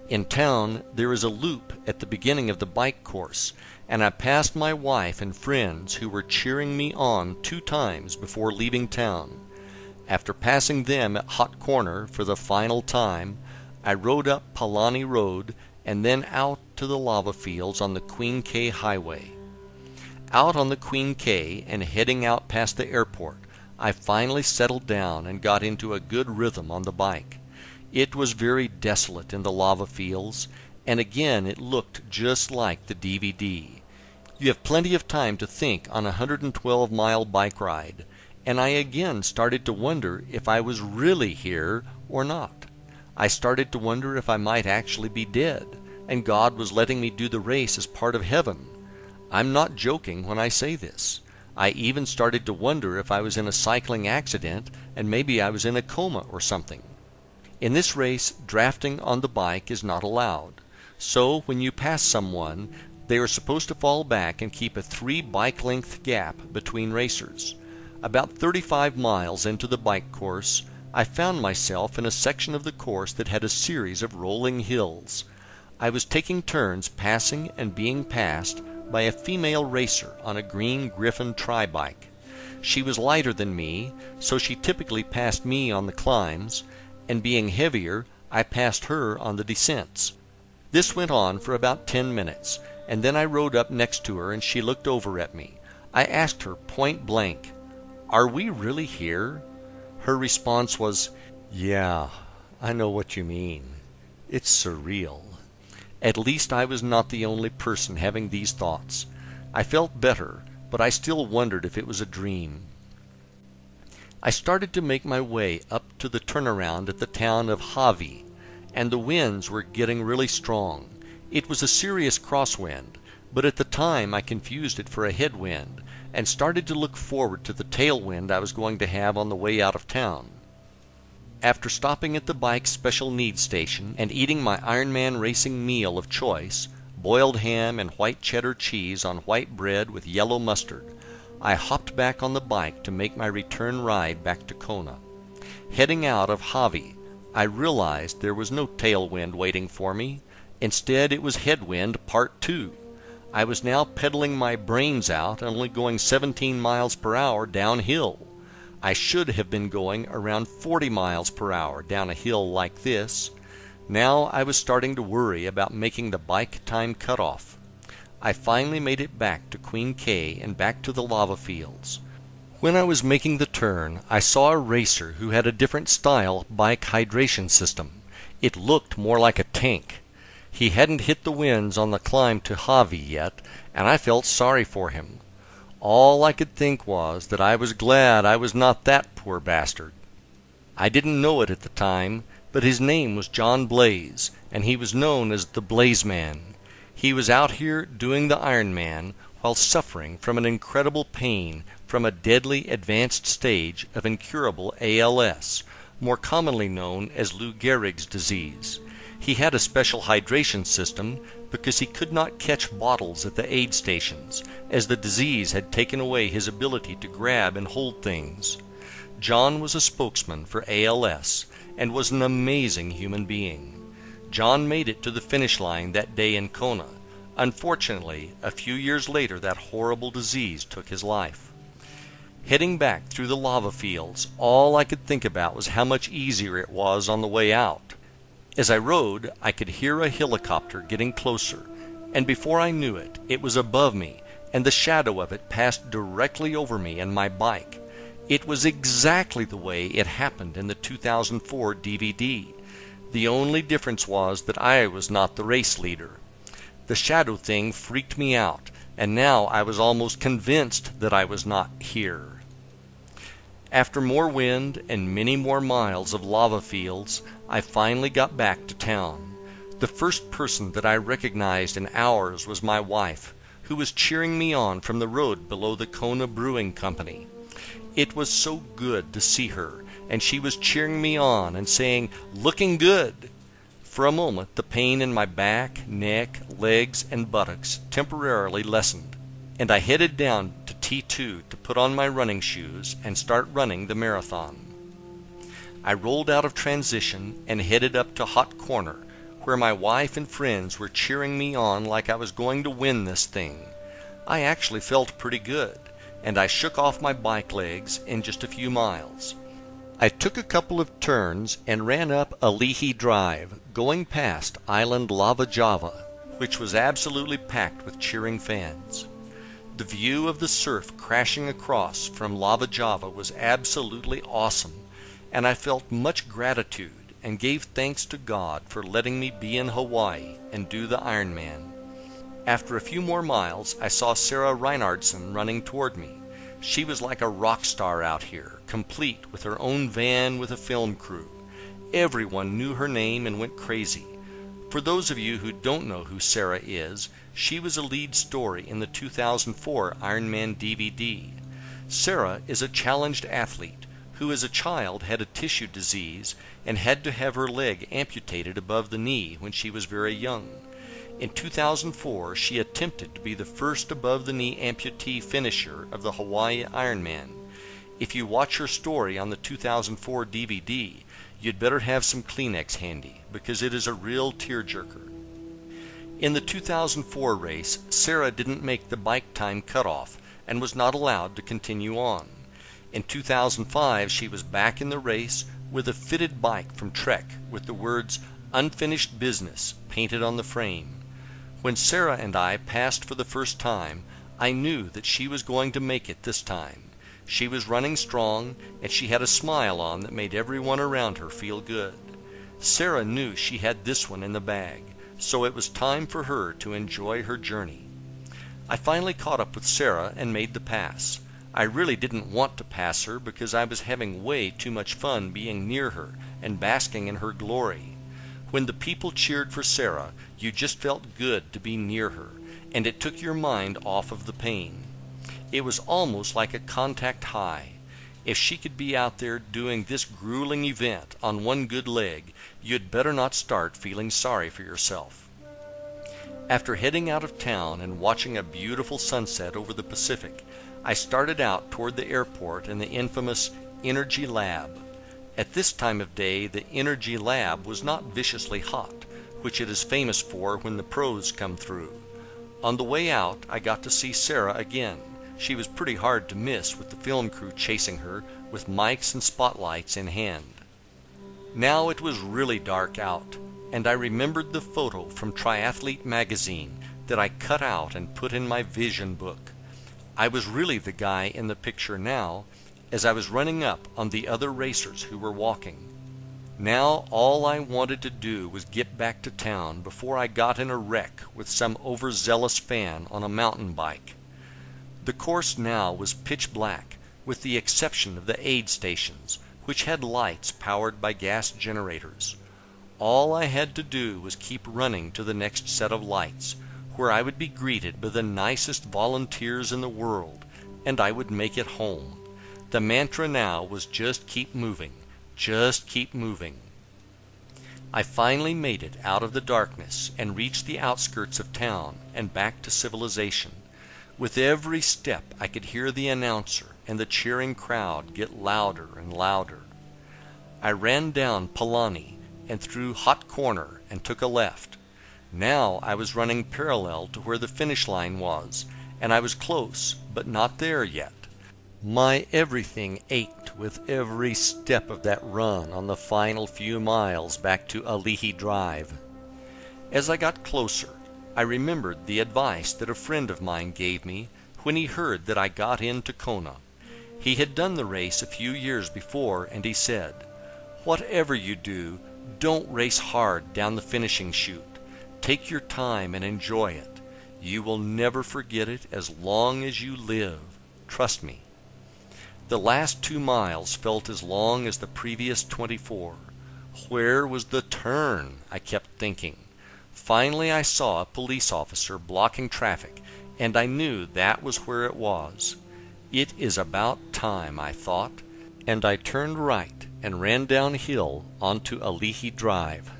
In town, there is a loop at the beginning of the bike course, and I passed my wife and friends who were cheering me on 2 times before leaving town. After passing them at Hot Corner for the final time, I rode up Palani Road and then out to the lava fields on the Queen K Highway. Out on the Queen K and heading out past the airport, I finally settled down and got into a good rhythm on the bike. It was very desolate in the lava fields, and again it looked just like the DVD. You have plenty of time to think on a 112-mile bike ride, and I again started to wonder if I was really here or not. I started to wonder if I might actually be dead, and God was letting me do the race as part of heaven. I'm not joking when I say this. I even started to wonder if I was in a cycling accident and maybe I was in a coma or something. In this race, drafting on the bike is not allowed. So when you pass someone, they are supposed to fall back and keep a 3 bike length gap between racers. About 35 miles into the bike course, I found myself in a section of the course that had a series of rolling hills. I was taking turns passing and being passed by a female racer on a green Griffin tri-bike. She was lighter than me, so she typically passed me on the climbs, and being heavier, I passed her on the descents. This went on for about 10 minutes, and then I rode up next to her and she looked over at me. I asked her point blank, "Are we really here?" Her response was, "Yeah, I know what you mean. It's surreal." At least I was not the only person having these thoughts. I felt better, but I still wondered if it was a dream. I started to make my way up to the turnaround at the town of Hawi, and the winds were getting really strong. It was a serious crosswind, but at the time I confused it for a headwind, and started to look forward to the tailwind I was going to have on the way out of town. After stopping at the bike special needs station and eating my Ironman racing meal of choice, boiled ham and white cheddar cheese on white bread with yellow mustard, I hopped back on the bike to make my return ride back to Kona. Heading out of Hawi, I realized there was no tailwind waiting for me. Instead, it was headwind part 2. I was now pedaling my brains out and only going 17 miles per hour downhill. I should have been going around 40 miles per hour down a hill like this. Now I was starting to worry about making the bike time cutoff. I finally made it back to Queen K and back to the lava fields. When I was making the turn, I saw a racer who had a different style bike hydration system. It looked more like a tank. He hadn't hit the winds on the climb to Hawi yet, and I felt sorry for him. All I could think was that I was glad I was not that poor bastard. I didn't know it at the time, but his name was John Blaze, and he was known as the Blaze Man. He was out here doing the Iron Man while suffering from an incredible pain from a deadly advanced stage of incurable ALS, more commonly known as Lou Gehrig's disease. He had a special hydration system because he could not catch bottles at the aid stations, as the disease had taken away his ability to grab and hold things. John was a spokesman for ALS and was an amazing human being. John made it to the finish line that day in Kona. Unfortunately, a few years later that horrible disease took his life. Heading back through the lava fields, all I could think about was how much easier it was on the way out. As I rode, I could hear a helicopter getting closer, and before I knew it, it was above me, and the shadow of it passed directly over me and my bike. It was exactly the way it happened in the 2004 DVD. The only difference was that I was not the race leader. The shadow thing freaked me out, and now I was almost convinced that I was not here. After more wind and many more miles of lava fields, I finally got back to town. The first person that I recognized in hours was my wife, who was cheering me on from the road below the Kona Brewing Company. It was so good to see her, and she was cheering me on and saying, "Looking good." For a moment, the pain in my back, neck, legs, and buttocks temporarily lessened, and I headed down to T2 to put on my running shoes and start running the marathon. I rolled out of transition and headed up to Hot Corner, where my wife and friends were cheering me on like I was going to win this thing. I actually felt pretty good, and I shook off my bike legs in just a few miles. I took a couple of turns and ran up Alihi Drive, going past Island Lava Java, which was absolutely packed with cheering fans. The view of the surf crashing across from Lava Java was absolutely awesome, and I felt much gratitude and gave thanks to God for letting me be in Hawaii and do the Ironman. After a few more miles, I saw Sarah Reinhardson running toward me. She was like a rock star out here, complete with her own van with a film crew. Everyone knew her name and went crazy. For those of you who don't know who Sarah is, she was a lead story in the 2004 Ironman DVD. Sarah is a challenged athlete who as a child had a tissue disease and had to have her leg amputated above the knee when she was very young. In 2004, she attempted to be the first above-the-knee amputee finisher of the Hawaii Ironman. If you watch her story on the 2004 DVD, you'd better have some Kleenex handy, because it is a real tearjerker. In the 2004 race, Sarah didn't make the bike time cutoff and was not allowed to continue on. In 2005, she was back in the race with a fitted bike from Trek with the words "Unfinished Business" painted on the frame. When Sarah and I passed for the first time, I knew that she was going to make it this time. She was running strong, and she had a smile on that made everyone around her feel good. Sarah knew she had this one in the bag, so it was time for her to enjoy her journey. I finally caught up with Sarah and made the pass. I really didn't want to pass her because I was having way too much fun being near her and basking in her glory. When the people cheered for Sarah, you just felt good to be near her, and it took your mind off of the pain. It was almost like a contact high. If she could be out there doing this grueling event on one good leg, you'd better not start feeling sorry for yourself. After heading out of town and watching a beautiful sunset over the Pacific, I started out toward the airport and the infamous Energy Lab. At this time of day, the Energy Lab was not viciously hot, which it is famous for when the pros come through. On the way out, I got to see Sarah again. She was pretty hard to miss with the film crew chasing her with mics and spotlights in hand. Now it was really dark out, and I remembered the photo from Triathlete magazine that I cut out and put in my vision book. I was really the guy in the picture now, as I was running up on the other racers who were walking. Now all I wanted to do was get back to town before I got in a wreck with some overzealous fan on a mountain bike. The course now was pitch black, with the exception of the aid stations, which had lights powered by gas generators. all I had to do was keep running to the next set of lights, where I would be greeted by the nicest volunteers in the world, and I would make it home. The mantra now was just keep moving, just keep moving. I finally made it out of the darkness and reached the outskirts of town and back to civilization. With every step I could hear the announcer and the cheering crowd get louder and louder. I ran down Palani and through Hot Corner and took a left. Now I was running parallel to where the finish line was, and I was close, but not there yet. My everything ached with every step of that run on the final few miles back to Alihi Drive. As I got closer, I remembered the advice that a friend of mine gave me when he heard that I got into Kona. He had done the race a few years before, and he said, "Whatever you do, don't race hard down the finishing chute. Take your time and enjoy it. You will never forget it as long as you live. Trust me." The last 2 miles felt as long as the previous 24. Where was the turn? I kept thinking. Finally I saw a police officer blocking traffic, and I knew that was where it was. It is about time, I thought, and I turned right and ran downhill onto Alihi Drive.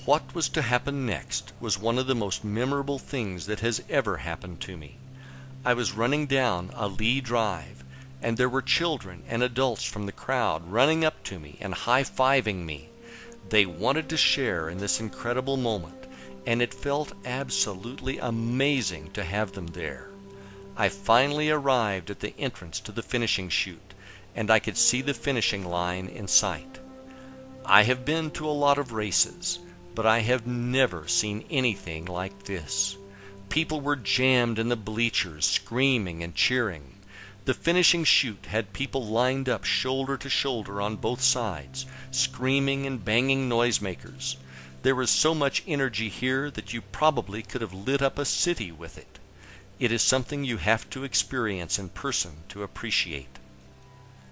What was to happen next was one of the most memorable things that has ever happened to me. I was running down Alihi Drive, and there were children and adults from the crowd running up to me and high-fiving me. They wanted to share in this incredible moment, and it felt absolutely amazing to have them there. I finally arrived at the entrance to the finishing chute, and I could see the finishing line in sight. I have been to a lot of races, but I have never seen anything like this. People were jammed in the bleachers, screaming and cheering. The finishing chute had people lined up shoulder to shoulder on both sides, screaming and banging noisemakers. There was so much energy here that you probably could have lit up a city with it. It is something you have to experience in person to appreciate.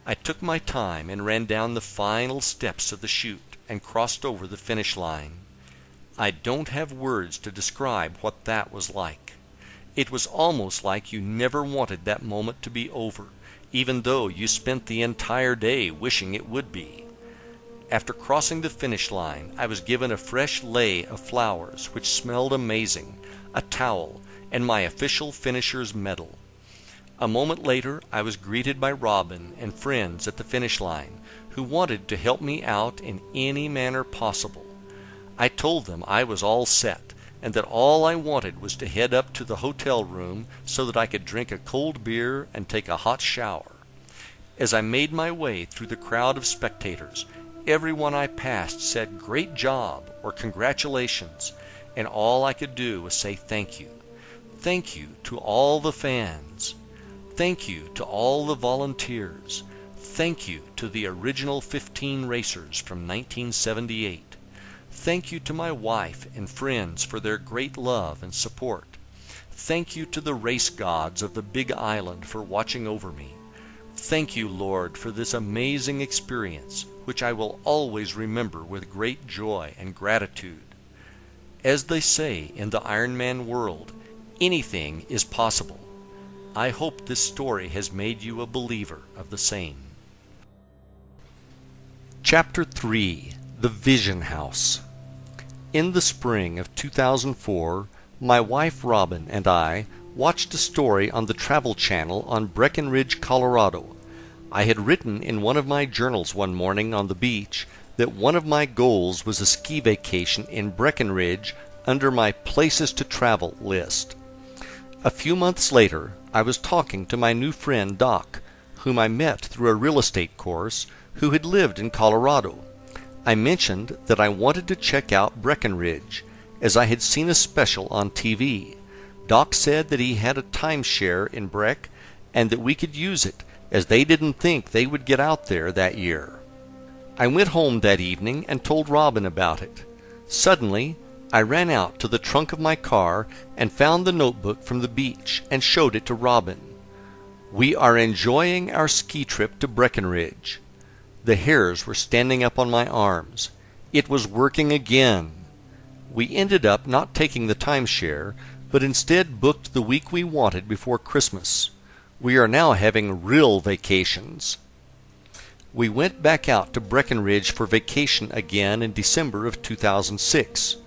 I took my time and ran down the final steps of the chute and crossed over the finish line. I don't have words to describe what that was like. It was almost like you never wanted that moment to be over, even though you spent the entire day wishing it would be. After crossing the finish line, I was given a fresh lei of flowers which smelled amazing, a towel, and my official finisher's medal. A moment later, I was greeted by Robin and friends at the finish line who wanted to help me out in any manner possible. I told them I was all set, and that all I wanted was to head up to the hotel room so that I could drink a cold beer and take a hot shower. As I made my way through the crowd of spectators, everyone I passed said "Great job" or "Congratulations," and all I could do was say thank you. Thank you to all the fans. Thank you to all the volunteers. Thank you to the original 15 racers from 1978. Thank you to my wife and friends for their great love and support. Thank you to the race gods of the Big Island for watching over me. Thank you, Lord, for this amazing experience, which I will always remember with great joy and gratitude. As they say in the Ironman world, anything is possible. I hope this story has made you a believer of the same. Chapter 3: The Vision House. In the spring of 2004, my wife Robin and I watched a story on the Travel Channel on Breckenridge, Colorado. I had written in one of my journals one morning on the beach that one of my goals was a ski vacation in Breckenridge under my places to travel list. A few months later, I was talking to my new friend Doc, whom I met through a real estate course, who had lived in Colorado. I mentioned that I wanted to check out Breckenridge, as I had seen a special on TV. Doc said that he had a timeshare in Breck and that we could use it, as they didn't think they would get out there that year. I went home that evening and told Robin about it. Suddenly, I ran out to the trunk of my car and found the notebook from the beach and showed it to Robin. "We are enjoying our ski trip to Breckenridge." The hairs were standing up on my arms. It was working again. We ended up not taking the timeshare, but instead booked the week we wanted before Christmas. We are now having real vacations. We went back out to Breckenridge for vacation again in December of 2006.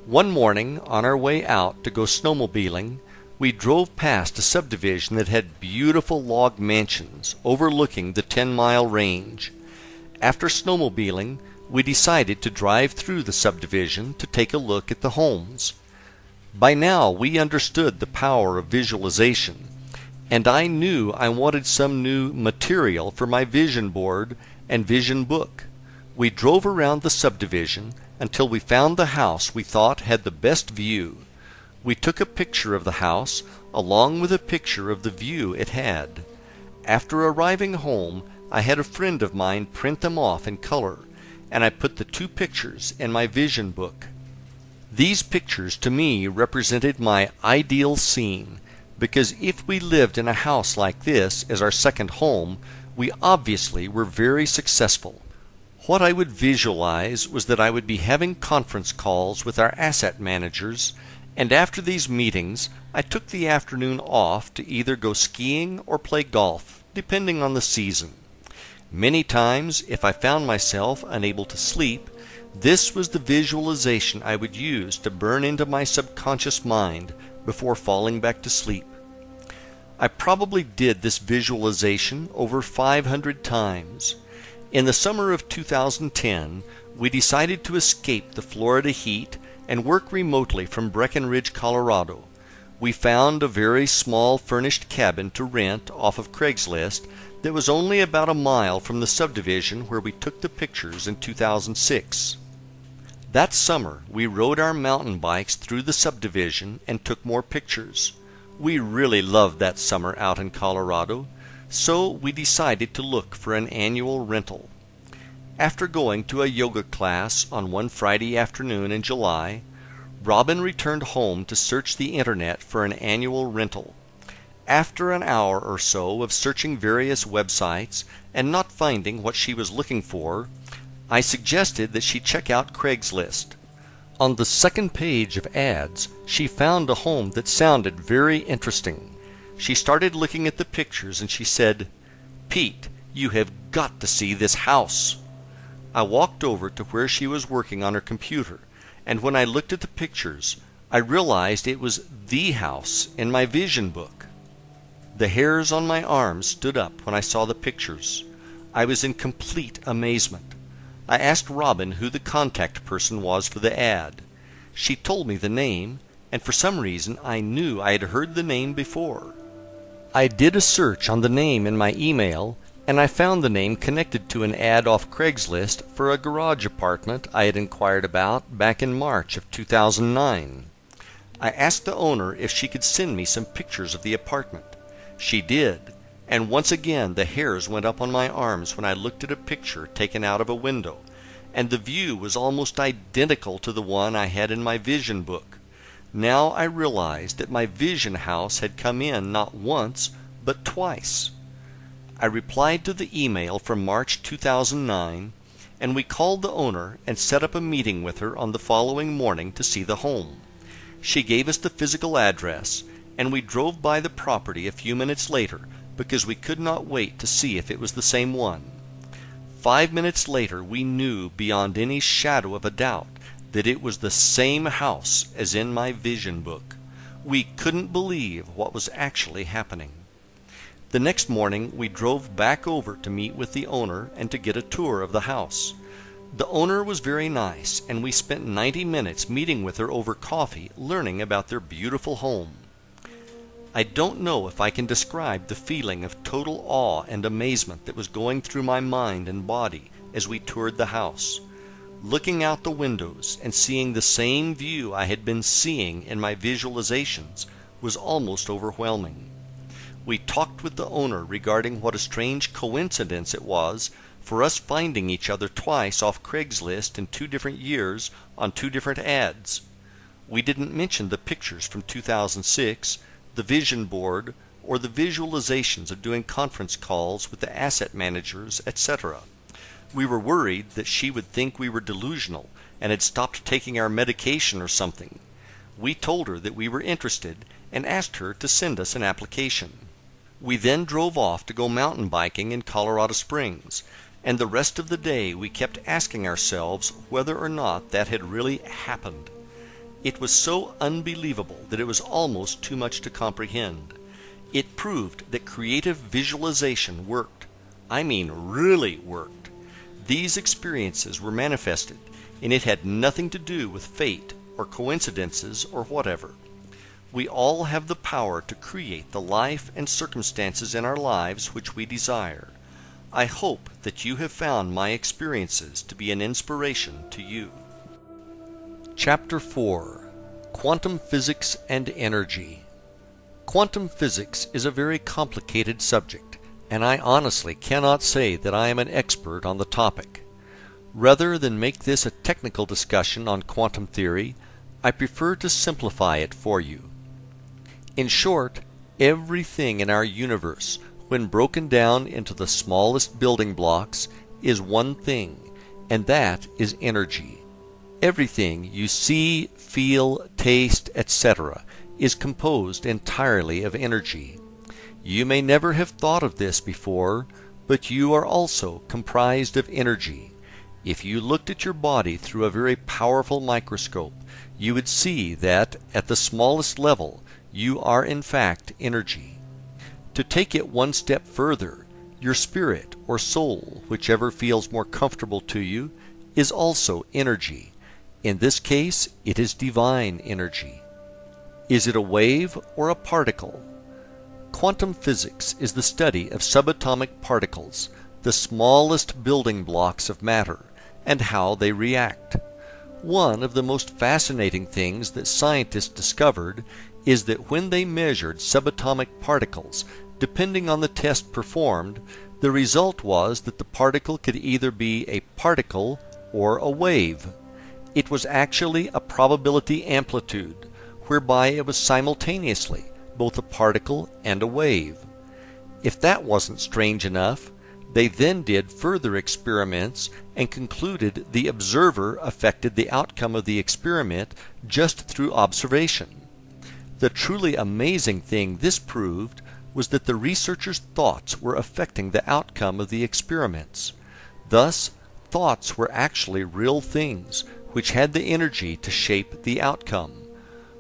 One morning, on our way out to go snowmobiling, we drove past a subdivision that had beautiful log mansions overlooking the 10-mile range. After snowmobiling, we decided to drive through the subdivision to take a look at the homes. By now, we understood the power of visualization, and I knew I wanted some new material for my vision board and vision book. We drove around the subdivision until we found the house we thought had the best view. We took a picture of the house along with a picture of the view it had. After arriving home, I had a friend of mine print them off in color, and I put the two pictures in my vision book. These pictures to me represented my ideal scene, because if we lived in a house like this as our second home, we obviously were very successful. What I would visualize was that I would be having conference calls with our asset managers, and after these meetings I took the afternoon off to either go skiing or play golf, depending on the season. Many times, if I found myself unable to sleep, this was the visualization I would use to burn into my subconscious mind before falling back to sleep. I probably did this visualization over 500 times. In the summer of 2010, we decided to escape the Florida heat and work remotely from Breckenridge, Colorado. We found a very small furnished cabin to rent off of Craigslist that was only about a mile from the subdivision where we took the pictures in 2006. That summer, we rode our mountain bikes through the subdivision and took more pictures. We really loved that summer out in Colorado, so we decided to look for an annual rental. After going to a yoga class on one Friday afternoon in July, Robin returned home to search the internet for an annual rental. After an hour or so of searching various websites and not finding what she was looking for, I suggested that she check out Craigslist. On the second page of ads, she found a home that sounded very interesting. She started looking at the pictures and she said, "Pete, you have got to see this house." I walked over to where she was working on her computer, and when I looked at the pictures, I realized it was the house in my vision book. The hairs on my arms stood up when I saw the pictures. I was in complete amazement. I asked Robin who the contact person was for the ad. She told me the name, and for some reason I knew I had heard the name before. I did a search on the name in my email, and I found the name connected to an ad off Craigslist for a garage apartment I had inquired about back in March of 2009. I asked the owner if she could send me some pictures of the apartment. She did, and once again the hairs went up on my arms when I looked at a picture taken out of a window, and the view was almost identical to the one I had in my vision book. Now I realized that my vision house had come in not once, but twice. I replied to the email from March 2009, and we called the owner and set up a meeting with her on the following morning to see the home. She gave us the physical address, and we drove by the property a few minutes later because we could not wait to see if it was the same one. 5 minutes later we knew beyond any shadow of a doubt that it was the same house as in my vision book. We couldn't believe what was actually happening. The next morning we drove back over to meet with the owner and to get a tour of the house. The owner was very nice, and we spent 90 minutes meeting with her over coffee, learning about their beautiful home. I don't know if I can describe the feeling of total awe and amazement that was going through my mind and body as we toured the house. Looking out the windows and seeing the same view I had been seeing in my visualizations was almost overwhelming. We talked with the owner regarding what a strange coincidence it was for us finding each other twice off Craigslist in 2 different years on 2 different ads. We didn't mention the pictures from 2006, the vision board, or the visualizations of doing conference calls with the asset managers, etc. We were worried that she would think we were delusional and had stopped taking our medication or something. We told her that we were interested and asked her to send us an application. We then drove off to go mountain biking in Colorado Springs, and the rest of the day we kept asking ourselves whether or not that had really happened. It was so unbelievable that it was almost too much to comprehend. It proved that creative visualization worked. I mean, really worked. These experiences were manifested, and it had nothing to do with fate or coincidences or whatever. We all have the power to create the life and circumstances in our lives which we desire. I hope that you have found my experiences to be an inspiration to you. Chapter 4. Quantum Physics and Energy. Quantum physics is a very complicated subject, and I honestly cannot say that I am an expert on the topic. Rather than make this a technical discussion on quantum theory, I prefer to simplify it for you. In short, everything in our universe, when broken down into the smallest building blocks, is one thing, and that is energy. Everything you see, feel, taste, etc. is composed entirely of energy. You may never have thought of this before, but you are also comprised of energy. If you looked at your body through a very powerful microscope, you would see that, at the smallest level, you are in fact energy. To take it one step further, your spirit or soul, whichever feels more comfortable to you, is also energy. In this case, it is divine energy. Is it a wave or a particle? Quantum physics is the study of subatomic particles, the smallest building blocks of matter, and how they react. One of the most fascinating things that scientists discovered is that when they measured subatomic particles, depending on the test performed, the result was that the particle could either be a particle or a wave. It was actually a probability amplitude, whereby it was simultaneously both a particle and a wave. If that wasn't strange enough, they then did further experiments and concluded the observer affected the outcome of the experiment just through observation. The truly amazing thing this proved was that the researchers' thoughts were affecting the outcome of the experiments. Thus, thoughts were actually real things, which had the energy to shape the outcome.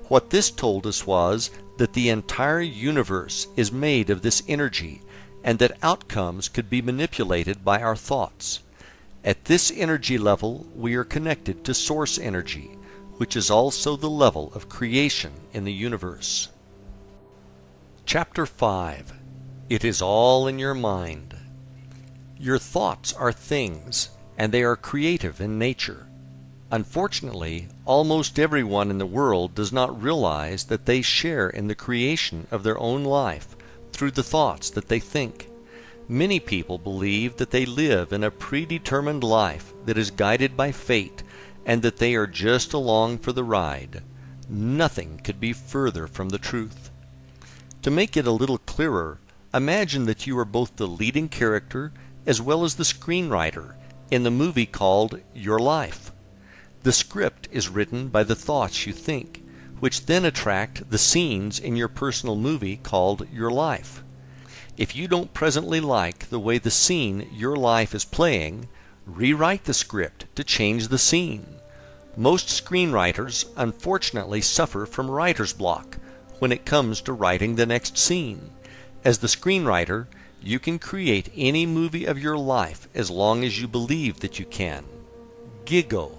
What this told us was that the entire universe is made of this energy, and that outcomes could be manipulated by our thoughts. At this energy level, we are connected to source energy, which is also the level of creation in the universe. Chapter 5. It is all in your mind. Your thoughts are things, and they are creative in nature. Unfortunately, almost everyone in the world does not realize that they share in the creation of their own life through the thoughts that they think. Many people believe that they live in a predetermined life that is guided by fate, and that they are just along for the ride. Nothing could be further from the truth. To make it a little clearer, imagine that you are both the leading character as well as the screenwriter in the movie called Your Life. The script is written by the thoughts you think, which then attract the scenes in your personal movie called Your Life. If you don't presently like the way the scene Your Life is playing, rewrite the script to change the scene. Most screenwriters unfortunately suffer from writer's block when it comes to writing the next scene. As the screenwriter, you can create any movie of your life as long as you believe that you can. GIGO,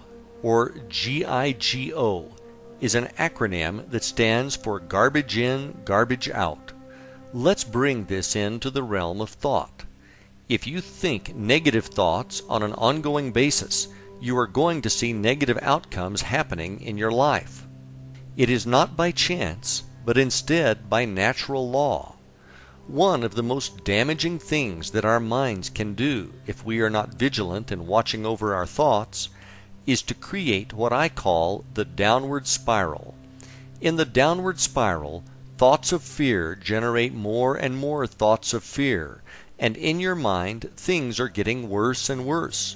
or G-I-G-O, is an acronym that stands for Garbage In, Garbage Out. Let's bring this into the realm of thought. If you think negative thoughts on an ongoing basis, you are going to see negative outcomes happening in your life. It is not by chance, but instead by natural law. One of the most damaging things that our minds can do if we are not vigilant in watching over our thoughts is to create what I call the downward spiral. In the downward spiral, thoughts of fear generate more and more thoughts of fear, and in your mind things are getting worse and worse.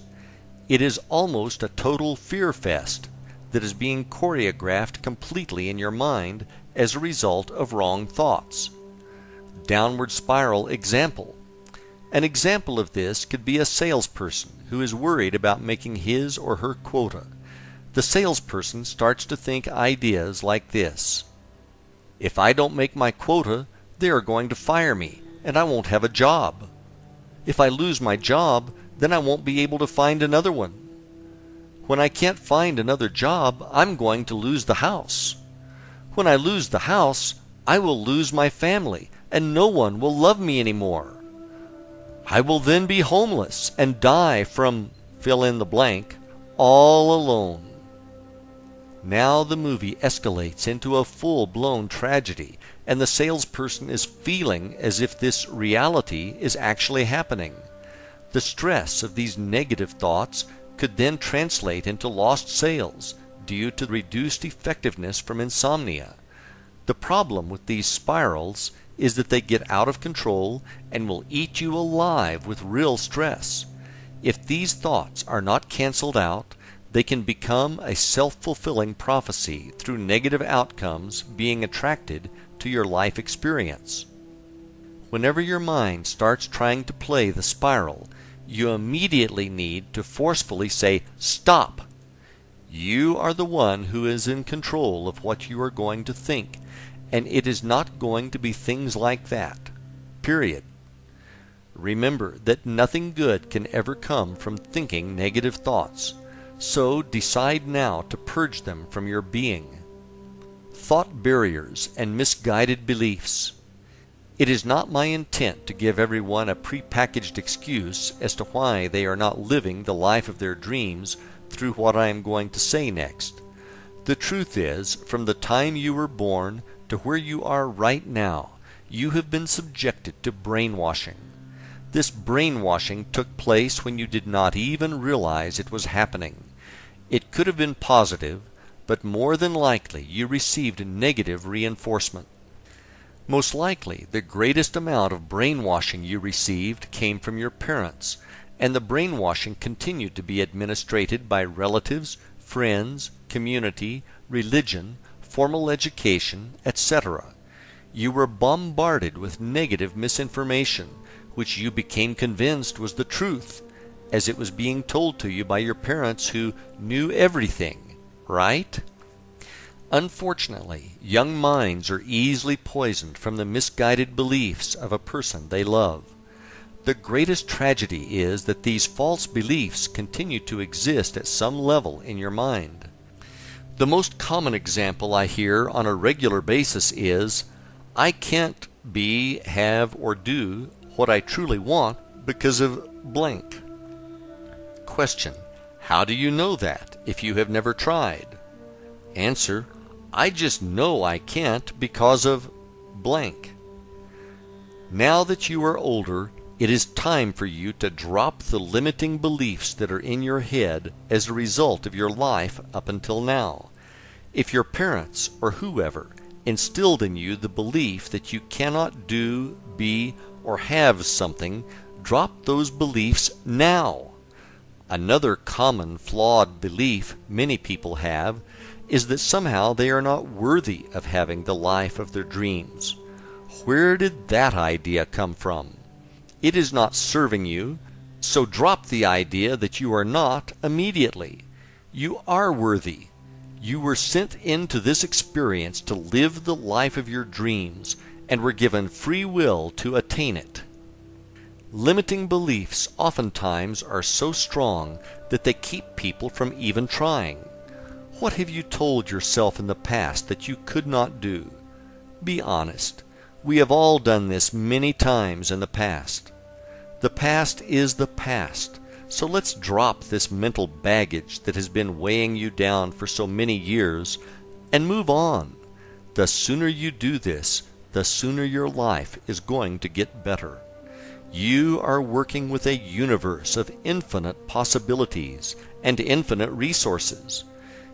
It is almost a total fear fest that is being choreographed completely in your mind as a result of wrong thoughts. Downward spiral example. An example of this could be a salesperson who is worried about making his or her quota. The salesperson starts to think ideas like this: if I don't make my quota, they are going to fire me, and I won't have a job. If I lose my job, then I won't be able to find another one. When I can't find another job, I'm going to lose the house. When I lose the house, I will lose my family, and no one will love me anymore. I will then be homeless and die from fill in the blank, all alone. Now the movie escalates into a full-blown tragedy, and the salesperson is feeling as if this reality is actually happening. The stress of these negative thoughts could then translate into lost sales due to reduced effectiveness from insomnia. The problem with these spirals is that they get out of control and will eat you alive with real stress. If these thoughts are not canceled out, they can become a self-fulfilling prophecy through negative outcomes being attracted to your life experience. Whenever your mind starts trying to play the spiral, you immediately need to forcefully say, "Stop!" You are the one who is in control of what you are going to think, and it is not going to be things like that. Period. Remember that nothing good can ever come from thinking negative thoughts, so decide now to purge them from your being. Thought barriers and misguided beliefs. It is not my intent to give everyone a prepackaged excuse as to why they are not living the life of their dreams through what I am going to say next. The truth is, from the time you were born to where you are right now, you have been subjected to brainwashing. This brainwashing took place when you did not even realize it was happening. It could have been positive, but more than likely you received negative reinforcement. Most likely, the greatest amount of brainwashing you received came from your parents, and the brainwashing continued to be administered by relatives, friends, community, religion, formal education, etc. You were bombarded with negative misinformation, which you became convinced was the truth, as it was being told to you by your parents who knew everything, right? Unfortunately, young minds are easily poisoned from the misguided beliefs of a person they love. The greatest tragedy is that these false beliefs continue to exist at some level in your mind. The most common example I hear on a regular basis is, "I can't be, have, or do what I truly want because of blank." Question: how do you know that if you have never tried? Answer: I just know I can't because of blank. Now that you are older, it is time for you to drop the limiting beliefs that are in your head as a result of your life up until now. If your parents or whoever instilled in you the belief that you cannot do, be, or have something, drop those beliefs now. Another common flawed belief many people have is that somehow they are not worthy of having the life of their dreams. Where did that idea come from? It is not serving you, so drop the idea that you are not immediately. You are worthy. You were sent into this experience to live the life of your dreams and were given free will to attain it. Limiting beliefs oftentimes are so strong that they keep people from even trying. What have you told yourself in the past that you could not do? Be honest. We have all done this many times in the past. The past is the past, so let's drop this mental baggage that has been weighing you down for so many years and move on. The sooner you do this, the sooner your life is going to get better. You are working with a universe of infinite possibilities and infinite resources.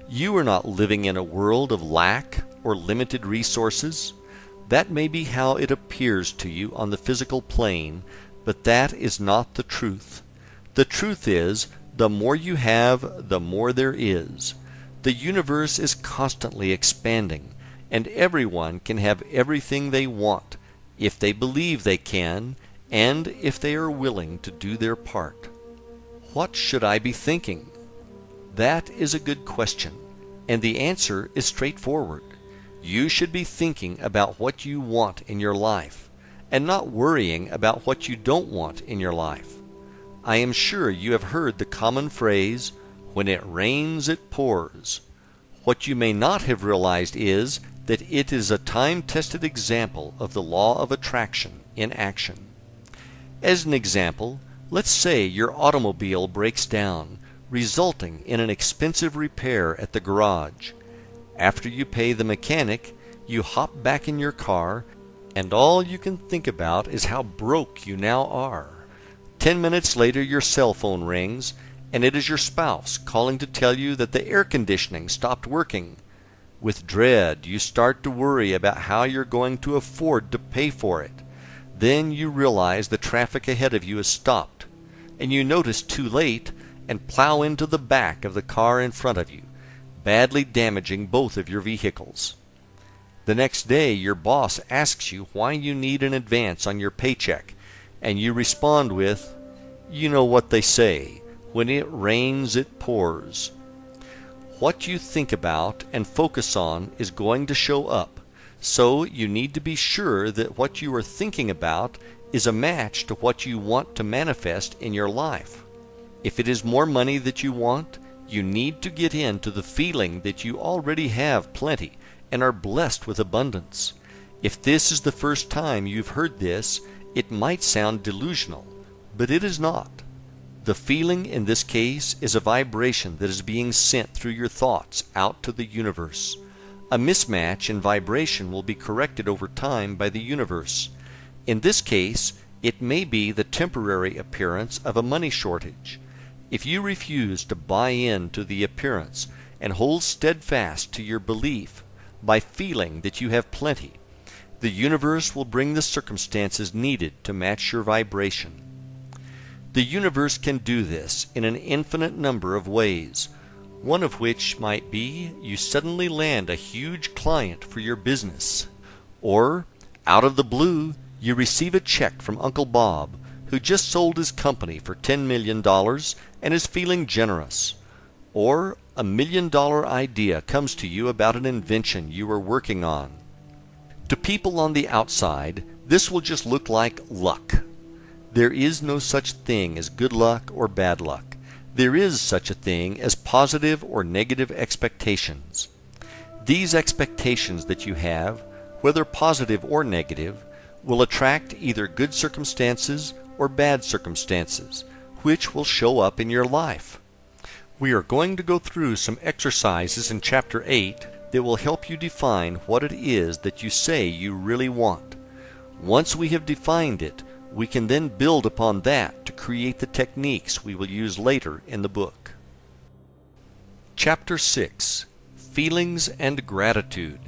You are not living in a world of lack or limited resources. That may be how it appears to you on the physical plane, but that is not the truth. The truth is The more you have, the more there is. The universe is constantly expanding, and everyone can have everything they want, if they believe they can, and if they are willing to do their part. What should I be thinking? That is a good question, and the answer is straightforward. You should be thinking about what you want in your life, and not worrying about what you don't want in your life. I am sure you have heard the common phrase, "When it rains, it pours." What you may not have realized is that it is a time-tested example of the law of attraction in action. As an example, let's say your automobile breaks down, resulting in an expensive repair at the garage. After you pay the mechanic, you hop back in your car, and all you can think about is how broke you now are. 10 minutes later your cell phone rings, and it is your spouse calling to tell you that the air conditioning stopped working. With dread, you start to worry about how you're going to afford to pay for it. Then you realize the traffic ahead of you is stopped, and you notice too late and plow into the back of the car in front of you, badly damaging both of your vehicles. The next day, your boss asks you why you need an advance on your paycheck, and you respond with, "You know what they say, when it rains, it pours." What you think about and focus on is going to show up, so you need to be sure that what you are thinking about is a match to what you want to manifest in your life. If it is more money that you want, you need to get into the feeling that you already have plenty and are blessed with abundance. If this is the first time you've heard this, it might sound delusional, but it is not. The feeling in this case is a vibration that is being sent through your thoughts out to the universe. A mismatch in vibration will be corrected over time by the universe. In this case, it may be the temporary appearance of a money shortage. If you refuse to buy into the appearance and hold steadfast to your belief by feeling that you have plenty, the universe will bring the circumstances needed to match your vibration. The universe can do this in an infinite number of ways, one of which might be you suddenly land a huge client for your business, or, out of the blue, you receive a check from Uncle Bob, who just sold his company for $10 million and is feeling generous, or a $1 million idea comes to you about an invention you are working on. To people on the outside, this will just look like luck. There is no such thing as good luck or bad luck. There is such a thing as positive or negative expectations. These expectations that you have, whether positive or negative, will attract either good circumstances or bad circumstances, which will show up in your life. We are going to go through some exercises in Chapter 8 that will help you define what it is that you say you really want. Once we have defined it, we can then build upon that to create the techniques we will use later in the book. Chapter 6. Feelings and Gratitude.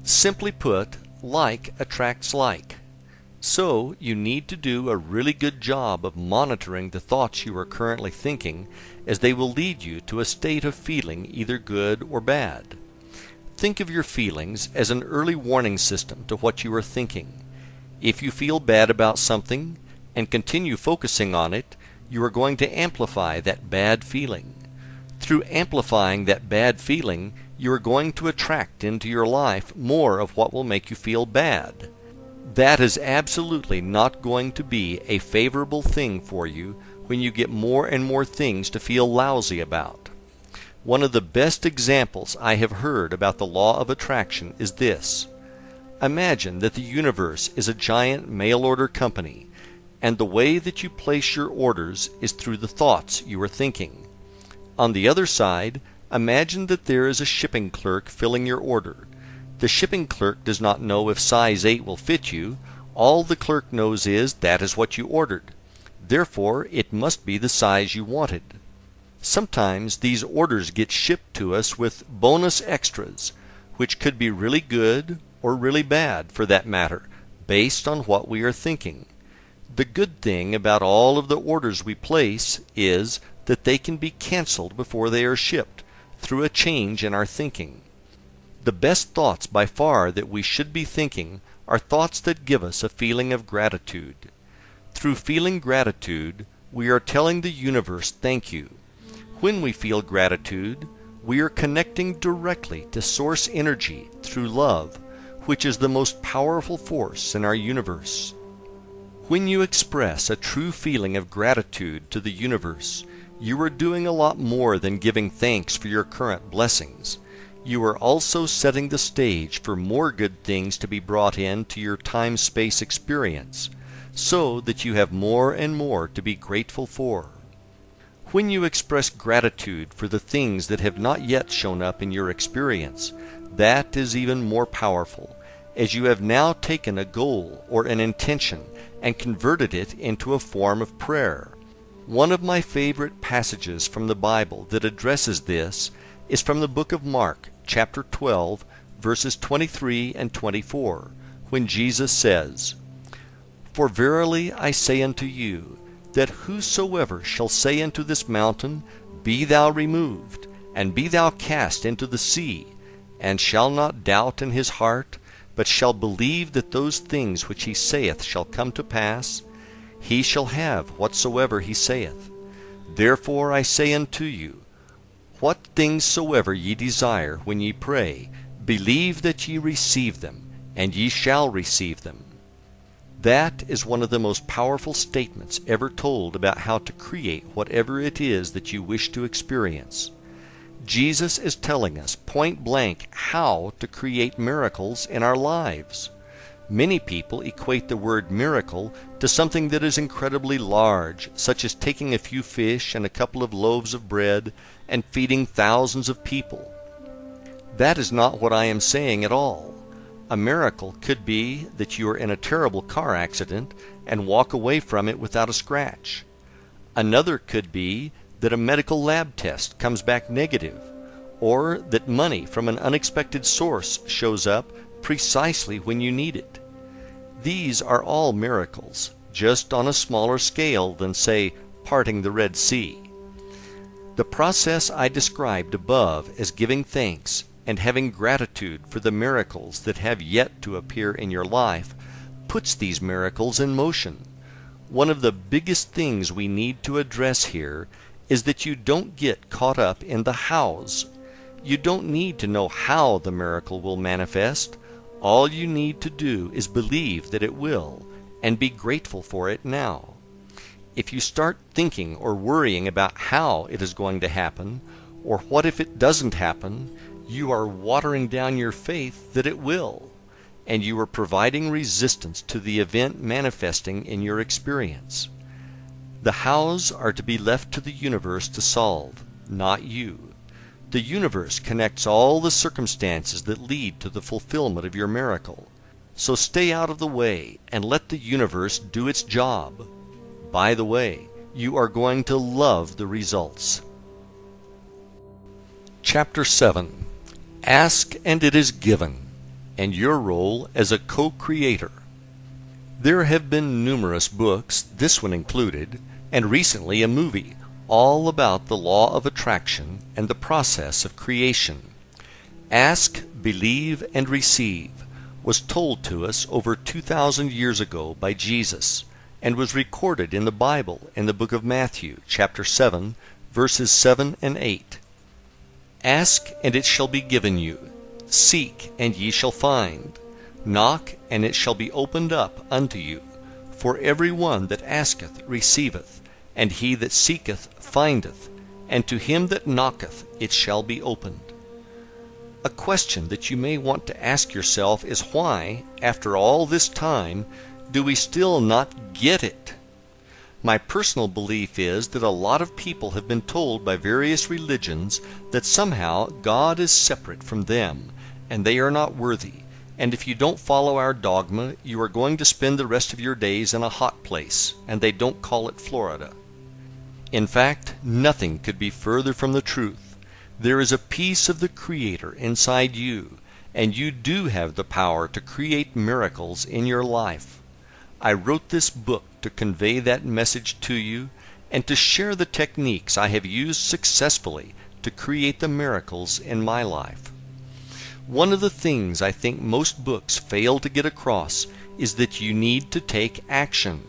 Simply put, like attracts like. So, you need to do a really good job of monitoring the thoughts you are currently thinking, as they will lead you to a state of feeling either good or bad. Think of your feelings as an early warning system to what you are thinking. If you feel bad about something and continue focusing on it, you are going to amplify that bad feeling. Through amplifying that bad feeling, you are going to attract into your life more of what will make you feel bad. That is absolutely not going to be a favorable thing for you when you get more and more things to feel lousy about. One of the best examples I have heard about the law of attraction is this. Imagine that the universe is a giant mail-order company, and the way that you place your orders is through the thoughts you are thinking. On the other side, imagine that there is a shipping clerk filling your order. The shipping clerk does not know if size 8 will fit you. All the clerk knows is that is what you ordered. Therefore, it must be the size you wanted. Sometimes these orders get shipped to us with bonus extras, which could be really good or really bad for that matter, based on what we are thinking. The good thing about all of the orders we place is that they can be canceled before they are shipped through a change in our thinking. The best thoughts by far that we should be thinking are thoughts that give us a feeling of gratitude. Through feeling gratitude, we are telling the universe thank you. When we feel gratitude, we are connecting directly to source energy through love, which is the most powerful force in our universe. When you express a true feeling of gratitude to the universe, you are doing a lot more than giving thanks for your current blessings. You are also setting the stage for more good things to be brought into your time-space experience, so that you have more and more to be grateful for. When you express gratitude for the things that have not yet shown up in your experience, that is even more powerful, as you have now taken a goal or an intention and converted it into a form of prayer. One of my favorite passages from the Bible that addresses this is from the book of Mark, chapter 12, verses 23 and 24, when Jesus says, "For verily I say unto you, that whosoever shall say unto this mountain, Be thou removed, and be thou cast into the sea, and shall not doubt in his heart, but shall believe that those things which he saith shall come to pass, he shall have whatsoever he saith. Therefore I say unto you, what things soever ye desire when ye pray, believe that ye receive them, and ye shall receive them." That is one of the most powerful statements ever told about how to create whatever it is that you wish to experience. Jesus is telling us point blank how to create miracles in our lives. Many people equate the word miracle to something that is incredibly large, such as taking a few fish and a couple of loaves of bread and feeding thousands of people. That is not what I am saying at all. A miracle could be that you are in a terrible car accident and walk away from it without a scratch. Another could be that a medical lab test comes back negative, or that money from an unexpected source shows up precisely when you need it. These are all miracles, just on a smaller scale than, say, parting the Red Sea. The process I described above as giving thanks and having gratitude for the miracles that have yet to appear in your life puts these miracles in motion. One of the biggest things we need to address here is that you don't get caught up in the hows. You don't need to know how the miracle will manifest. All you need to do is believe that it will, and be grateful for it now. If you start thinking or worrying about how it is going to happen, or what if it doesn't happen, you are watering down your faith that it will, and you are providing resistance to the event manifesting in your experience. The hows are to be left to the universe to solve, not you. The universe connects all the circumstances that lead to the fulfillment of your miracle. So stay out of the way and let the universe do its job. By the way, you are going to love the results. Chapter 7. Ask and it is given, and your role as a co-creator. There have been numerous books, this one included, and recently a movie, all about the law of attraction and the process of creation. Ask, believe, and receive was told to us over 2,000 years ago by Jesus, and was recorded in the Bible in the book of Matthew, chapter 7, verses 7 and 8. Ask, and it shall be given you. Seek, and ye shall find. Knock, and it shall be opened up unto you. For every one that asketh receiveth, and he that seeketh findeth, and to him that knocketh it shall be opened. A question that you may want to ask yourself is why, after all this time, do we still not get it? My personal belief is that a lot of people have been told by various religions that somehow God is separate from them, and they are not worthy, and if you don't follow our dogma, you are going to spend the rest of your days in a hot place, and they don't call it Florida. In fact, nothing could be further from the truth. There is a piece of the Creator inside you, and you do have the power to create miracles in your life. I wrote this book to convey that message to you, and to share the techniques I have used successfully to create the miracles in my life. One of the things I think most books fail to get across is that you need to take action.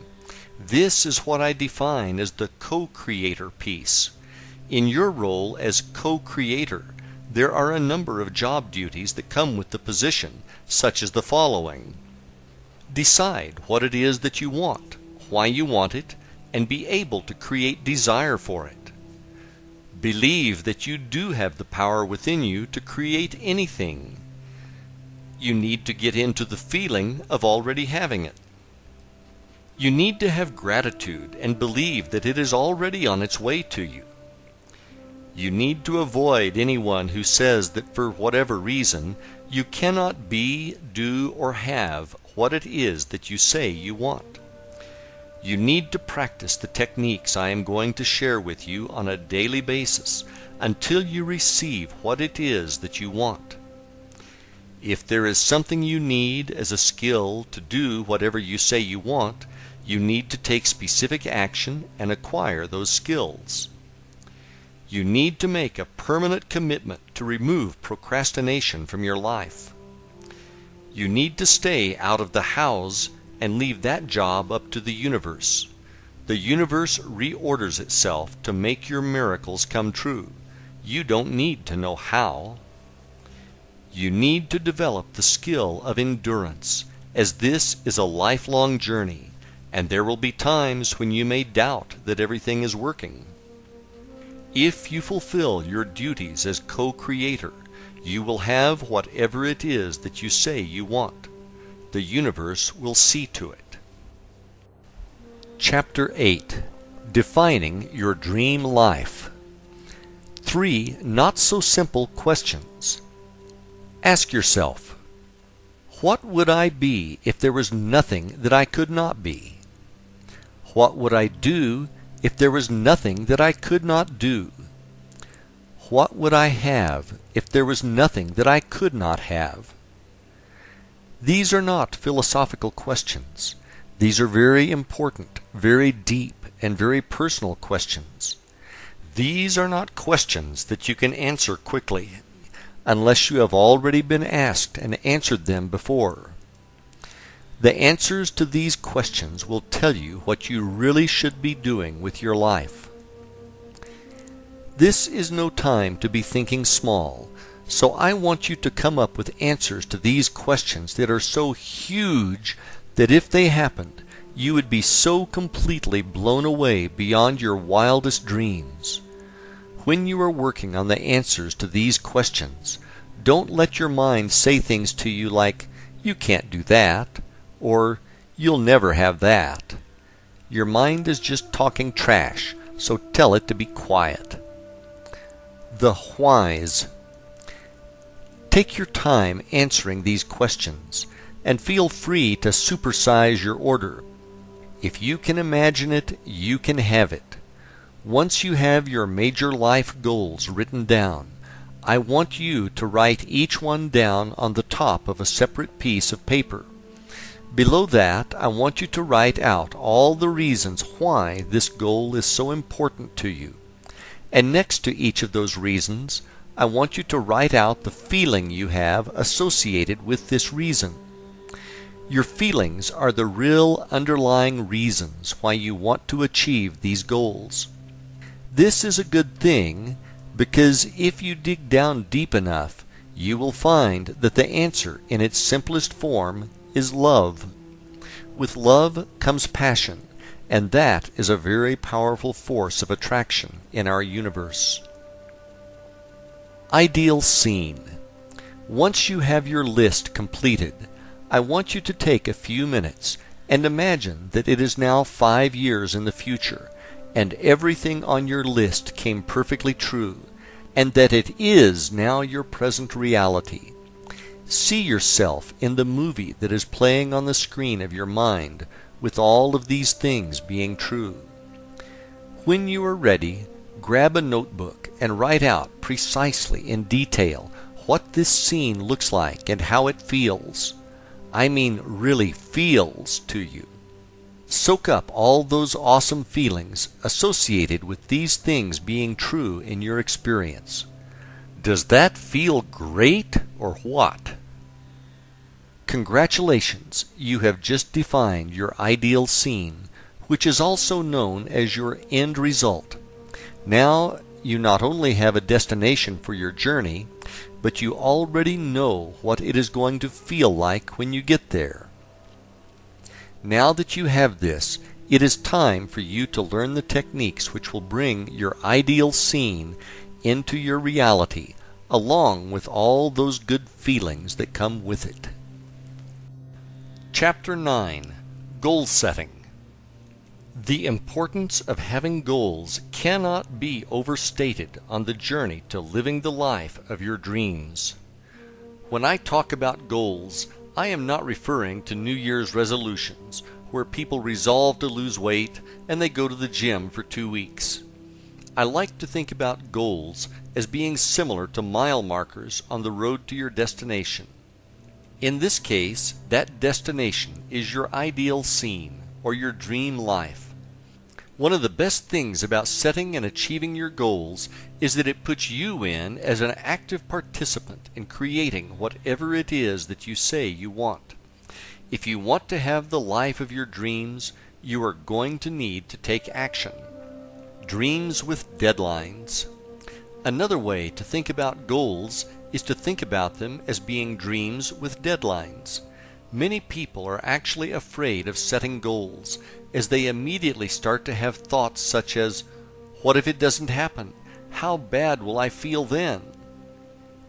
This is what I define as the co-creator piece. In your role as co-creator, there are a number of job duties that come with the position, such as the following. Decide what it is that you want, why you want it, and be able to create desire for it. Believe that you do have the power within you to create anything. You need to get into the feeling of already having it. You need to have gratitude and believe that it is already on its way to you. You need to avoid anyone who says that for whatever reason you cannot be, do, or have what it is that you say you want. You need to practice the techniques I am going to share with you on a daily basis until you receive what it is that you want. If there is something you need as a skill to do whatever you say you want, you need to take specific action and acquire those skills. You need to make a permanent commitment to remove procrastination from your life. You need to stay out of the hows and leave that job up to the universe. The universe reorders itself to make your miracles come true. You don't need to know how. You need to develop the skill of endurance, as this is a lifelong journey, and there will be times when you may doubt that everything is working. If you fulfill your duties as co-creator, you will have whatever it is that you say you want. The universe will see to it. Chapter 8. Defining Your Dream Life. 3 not-so-simple questions. Ask yourself, what would I be if there was nothing that I could not be? What would I do if there was nothing that I could not do? What would I have if there was nothing that I could not have? These are not philosophical questions. These are very important, very deep, and very personal questions. These are not questions that you can answer quickly, unless you have already been asked and answered them before. The answers to these questions will tell you what you really should be doing with your life. This is no time to be thinking small, so I want you to come up with answers to these questions that are so huge that if they happened, you would be so completely blown away beyond your wildest dreams. When you are working on the answers to these questions, don't let your mind say things to you like, "You can't do that," or "You'll never have that." Your mind is just talking trash, so tell it to be quiet. The whys. Take your time answering these questions, and feel free to supersize your order. If you can imagine it, you can have it. Once you have your major life goals written down, I want you to write each one down on the top of a separate piece of paper. Below that, I want you to write out all the reasons why this goal is so important to you. And next to each of those reasons, I want you to write out the feeling you have associated with this reason. Your feelings are the real underlying reasons why you want to achieve these goals. This is a good thing because if you dig down deep enough, you will find that the answer in its simplest form is love. With love comes passion, and that is a very powerful force of attraction in our universe. Ideal scene. Once you have your list completed, I want you to take a few minutes and imagine that it is now 5 years in the future, and everything on your list came perfectly true, and that it is now your present reality. See yourself in the movie that is playing on the screen of your mind, with all of these things being true. When you are ready, grab a notebook and write out precisely in detail what this scene looks like and how it feels. I mean really feels to you. Soak up all those awesome feelings associated with these things being true in your experience. Does that feel great or what? Congratulations, you have just defined your ideal scene, which is also known as your end result. Now you not only have a destination for your journey, but you already know what it is going to feel like when you get there. Now that you have this, it is time for you to learn the techniques which will bring your ideal scene into your reality, along with all those good feelings that come with it. Chapter 9. Goal Setting. The importance of having goals cannot be overstated on the journey to living the life of your dreams. When I talk about goals, I am not referring to New Year's resolutions, where people resolve to lose weight and they go to the gym for 2 weeks. I like to think about goals as being similar to mile markers on the road to your destination. In this case, that destination is your ideal scene or your dream life. One of the best things about setting and achieving your goals is that it puts you in as an active participant in creating whatever it is that you say you want. If you want to have the life of your dreams, you are going to need to take action. Dreams with deadlines. Another way to think about goals is to think about them as being dreams with deadlines. Many people are actually afraid of setting goals, as they immediately start to have thoughts such as, what if it doesn't happen? How bad will I feel then?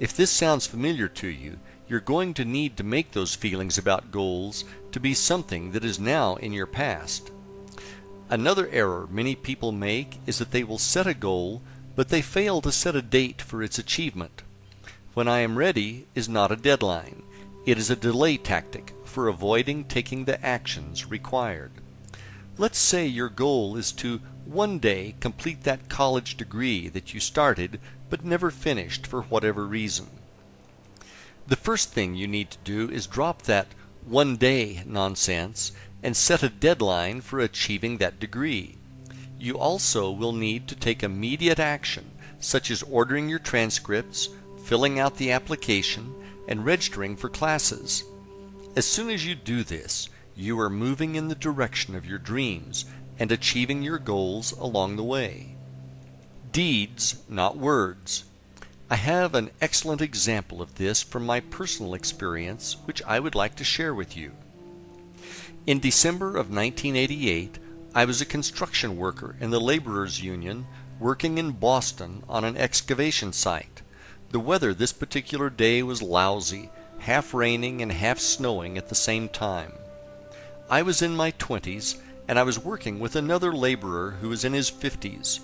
If this sounds familiar to you, you're going to need to make those feelings about goals to be something that is now in your past. Another error many people make is that they will set a goal, but they fail to set a date for its achievement. When I am ready is not a deadline. It is a delay tactic for avoiding taking the actions required. Let's say your goal is to one day complete that college degree that you started but never finished for whatever reason. The first thing you need to do is drop that one day nonsense and set a deadline for achieving that degree. You also will need to take immediate action, such as ordering your transcripts, filling out the application, and registering for classes. As soon as you do this, you are moving in the direction of your dreams and achieving your goals along the way. Deeds, not words. I have an excellent example of this from my personal experience, which I would like to share with you. In December of 1988, I was a construction worker in the Laborers Union working in Boston on an excavation site. The weather this particular day was lousy, half raining and half snowing at the same time. I was in my 20s, and I was working with another laborer who was in his 50s.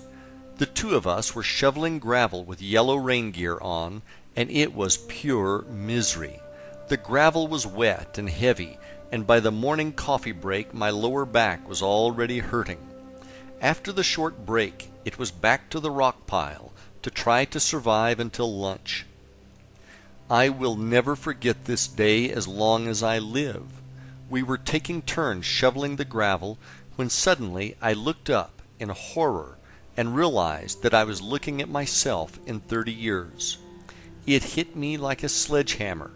The two of us were shoveling gravel with yellow rain gear on, and it was pure misery. The gravel was wet and heavy, and by the morning coffee break my lower back was already hurting. After the short break, it was back to the rock pile to try to survive until lunch. I will never forget this day as long as I live. We were taking turns shoveling the gravel when suddenly I looked up in horror and realized that I was looking at myself in 30 years. It hit me like a sledgehammer.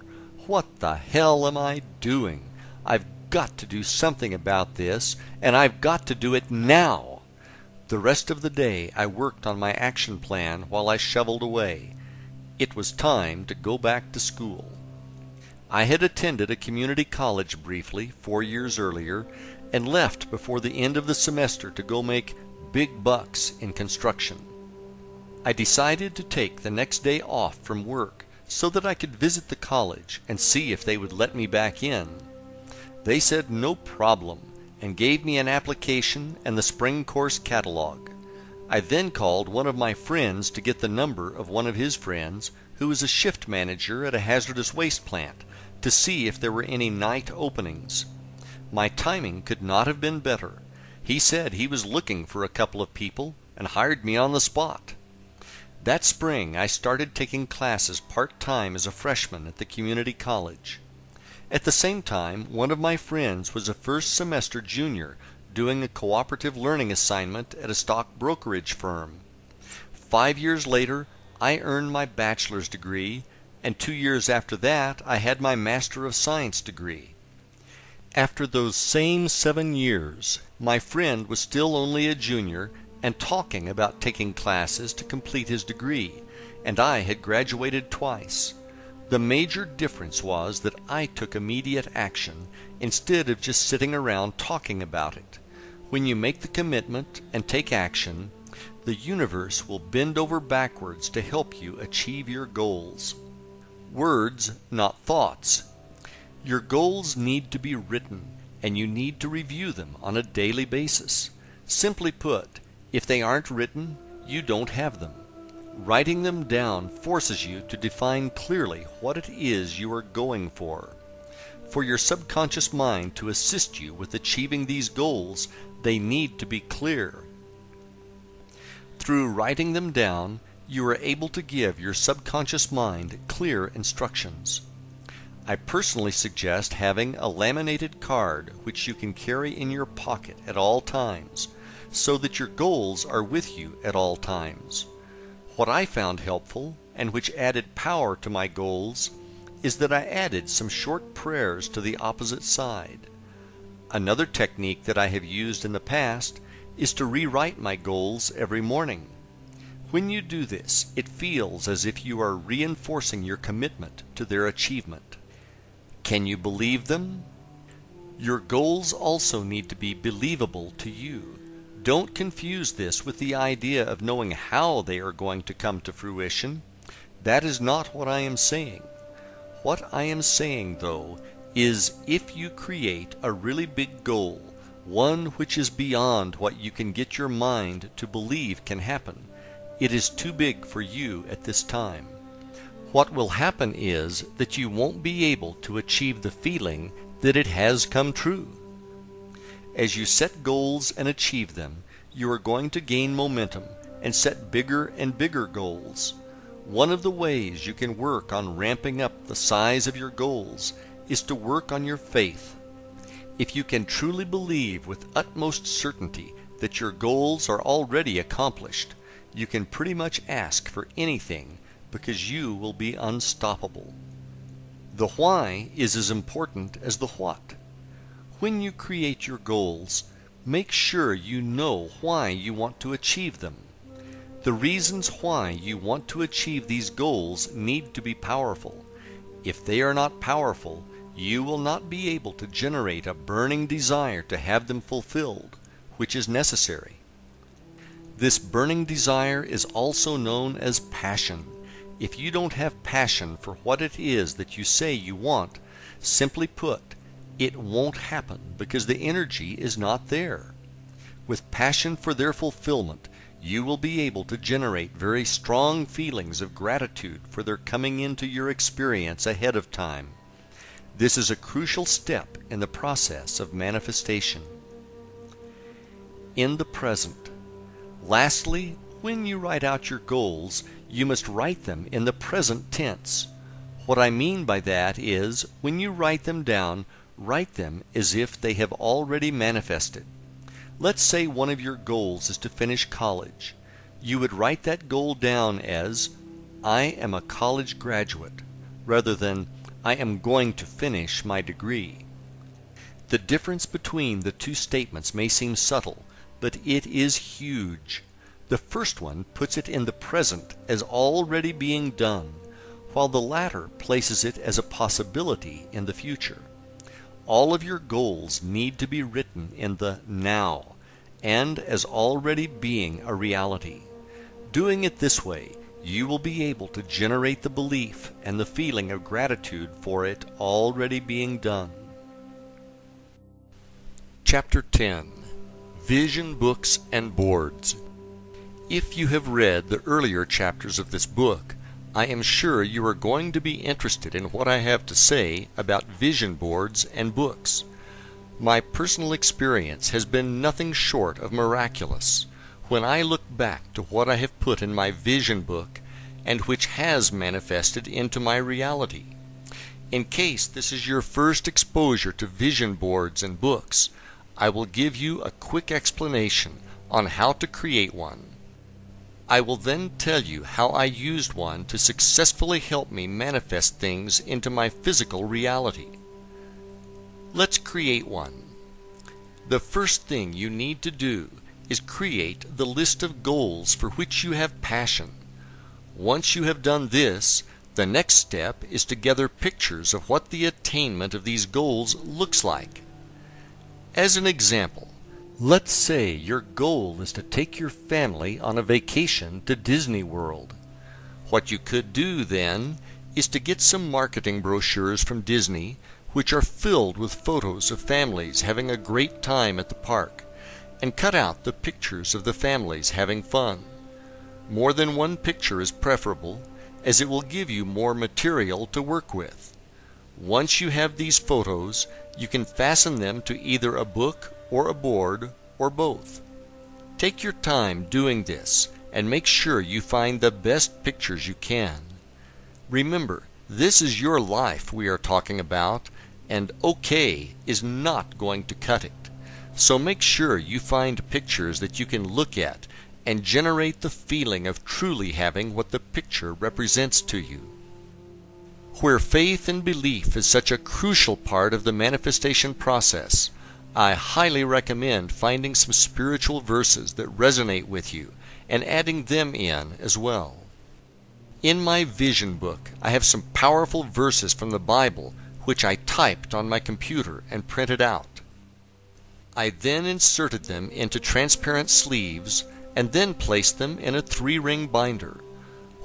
What the hell am I doing? I've got to do something about this, and I've got to do it now. The rest of the day I worked on my action plan while I shoveled away. It was time to go back to school. I had attended a community college briefly 4 years earlier and left before the end of the semester to go make big bucks in construction. I decided to take the next day off from work so that I could visit the college and see if they would let me back in. They said no problem and gave me an application and the spring course catalog. I then called one of my friends to get the number of one of his friends who was a shift manager at a hazardous waste plant to see if there were any night openings. My timing could not have been better. He said he was looking for a couple of people and hired me on the spot. That spring I started taking classes part-time as a freshman at the community college. At the same time, one of my friends was a first-semester junior doing a cooperative learning assignment at a stock brokerage firm. 5 years later, I earned my bachelor's degree, and 2 years after that, I had my Master of Science degree. After those same 7 years, my friend was still only a junior and talking about taking classes to complete his degree, and I had graduated twice. The major difference was that I took immediate action instead of just sitting around talking about it. When you make the commitment and take action, the universe will bend over backwards to help you achieve your goals. Words, not thoughts. Your goals need to be written, and you need to review them on a daily basis. Simply put, if they aren't written, you don't have them. Writing them down forces you to define clearly what it is you are going for. For your subconscious mind to assist you with achieving these goals, they need to be clear. Through writing them down, you are able to give your subconscious mind clear instructions. I personally suggest having a laminated card which you can carry in your pocket at all times, so that your goals are with you at all times. What I found helpful, and which added power to my goals, is that I added some short prayers to the opposite side. Another technique that I have used in the past is to rewrite my goals every morning. When you do this, it feels as if you are reinforcing your commitment to their achievement. Can you believe them? Your goals also need to be believable to you. Don't confuse this with the idea of knowing how they are going to come to fruition. That is not what I am saying. What I am saying, though, is if you create a really big goal, one which is beyond what you can get your mind to believe can happen, it is too big for you at this time. What will happen is that you won't be able to achieve the feeling that it has come true. As you set goals and achieve them, you are going to gain momentum and set bigger and bigger goals. One of the ways you can work on ramping up the size of your goals is to work on your faith. If you can truly believe with utmost certainty that your goals are already accomplished, you can pretty much ask for anything because you will be unstoppable. The why is as important as the what. When you create your goals, make sure you know why you want to achieve them. The reasons why you want to achieve these goals need to be powerful. If they are not powerful, you will not be able to generate a burning desire to have them fulfilled, which is necessary. This burning desire is also known as passion. If you don't have passion for what it is that you say you want, simply put, it won't happen because the energy is not there. With passion for their fulfillment, you will be able to generate very strong feelings of gratitude for their coming into your experience ahead of time. This is a crucial step in the process of manifestation. In the present. Lastly, when you write out your goals, you must write them in the present tense. What I mean by that is, when you write them down, write them as if they have already manifested. Let's say one of your goals is to finish college. You would write that goal down as, I am a college graduate, rather than, I am going to finish my degree. The difference between the two statements may seem subtle, but it is huge. The first one puts it in the present as already being done, while the latter places it as a possibility in the future. All of your goals need to be written in the now, and as already being a reality. Doing it this way, you will be able to generate the belief and the feeling of gratitude for it already being done. Chapter 10. Vision Books and Boards. If you have read the earlier chapters of this book, I am sure you are going to be interested in what I have to say about vision boards and books. My personal experience has been nothing short of miraculous when I look back to what I have put in my vision book and which has manifested into my reality. In case this is your first exposure to vision boards and books, I will give you a quick explanation on how to create one. I will then tell you how I used one to successfully help me manifest things into my physical reality. Let's create one. The first thing you need to do is create the list of goals for which you have passion. Once you have done this, the next step is to gather pictures of what the attainment of these goals looks like. As an example, let's say your goal is to take your family on a vacation to Disney World. What you could do then is to get some marketing brochures from Disney which are filled with photos of families having a great time at the park, and cut out the pictures of the families having fun. More than one picture is preferable, as it will give you more material to work with. Once you have these photos, you can fasten them to either a book or a board or both. Take your time doing this and make sure you find the best pictures you can. Remember, this is your life we are talking about, and okay is not going to cut it. So make sure you find pictures that you can look at and generate the feeling of truly having what the picture represents to you. Where faith and belief is such a crucial part of the manifestation process, I highly recommend finding some spiritual verses that resonate with you and adding them in as well. In my vision book, I have some powerful verses from the Bible which I typed on my computer and printed out. I then inserted them into transparent sleeves and then placed them in a 3-ring binder.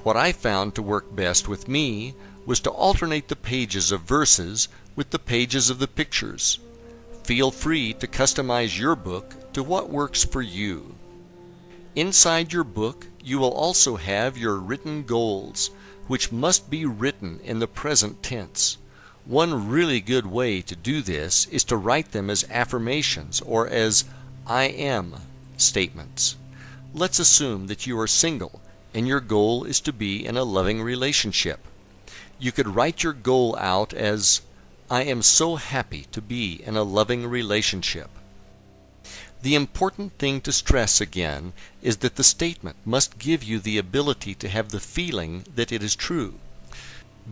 What I found to work best with me was to alternate the pages of verses with the pages of the pictures. Feel free to customize your book to what works for you. Inside your book, you will also have your written goals, which must be written in the present tense. One really good way to do this is to write them as affirmations or as I am statements. Let's assume that you are single and your goal is to be in a loving relationship. You could write your goal out as I am so happy to be in a loving relationship. The important thing to stress again is that the statement must give you the ability to have the feeling that it is true.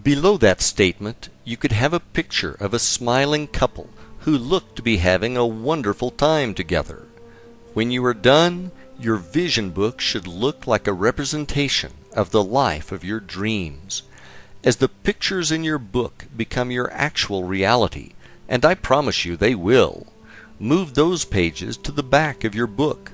Below that statement, you could have a picture of a smiling couple who look to be having a wonderful time together. When you are done, your vision book should look like a representation of the life of your dreams. As the pictures in your book become your actual reality, and I promise you they will, move those pages to the back of your book.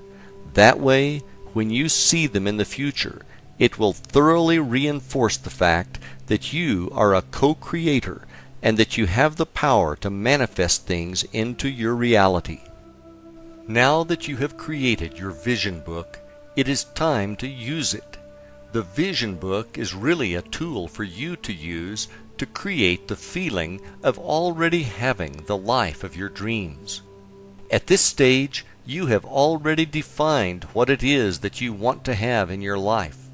That way, when you see them in the future, it will thoroughly reinforce the fact that you are a co-creator and that you have the power to manifest things into your reality. Now that you have created your vision book, it is time to use it. The vision book is really a tool for you to use to create the feeling of already having the life of your dreams. At this stage, you have already defined what it is that you want to have in your life.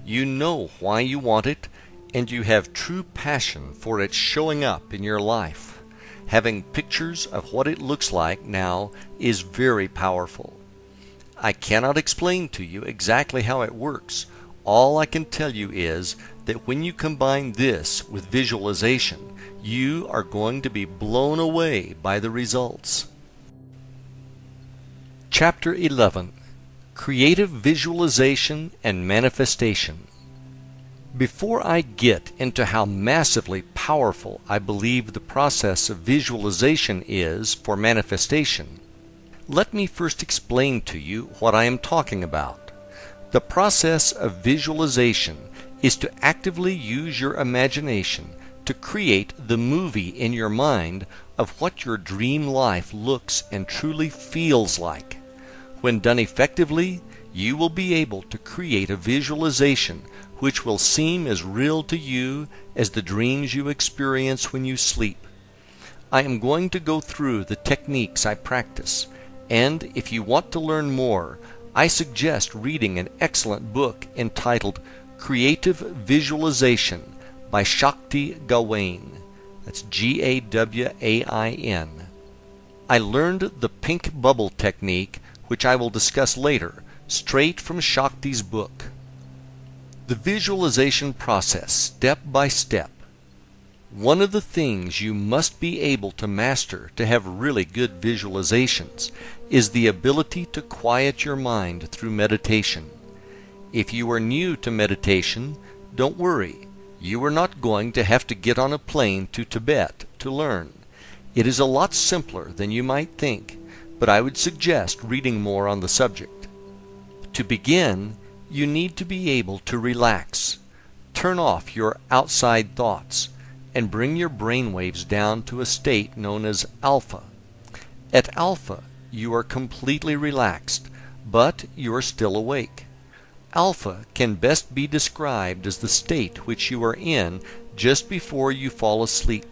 You know why you want it, and you have true passion for it showing up in your life. Having pictures of what it looks like now is very powerful. I cannot explain to you exactly how it works. All I can tell you is that when you combine this with visualization, you are going to be blown away by the results. Chapter 11. Creative Visualization and Manifestation. Before I get into how massively powerful I believe the process of visualization is for manifestation, let me first explain to you what I am talking about. The process of visualization is to actively use your imagination to create the movie in your mind of what your dream life looks and truly feels like. When done effectively, you will be able to create a visualization which will seem as real to you as the dreams you experience when you sleep. I am going to go through the techniques I practice, and if you want to learn more, I suggest reading an excellent book entitled Creative Visualization by Shakti Gawain. That's Gawain. I learned the pink bubble technique, which I will discuss later, straight from Shakti's book. The visualization process, step by step. One of the things you must be able to master to have really good visualizations is the ability to quiet your mind through meditation. If you are new to meditation, don't worry. You are not going to have to get on a plane to Tibet to learn. It is a lot simpler than you might think, but I would suggest reading more on the subject. To begin, you need to be able to relax. Turn off your outside thoughts and bring your brainwaves down to a state known as alpha. At alpha, you are completely relaxed, but you are still awake. Alpha can best be described as the state which you are in just before you fall asleep.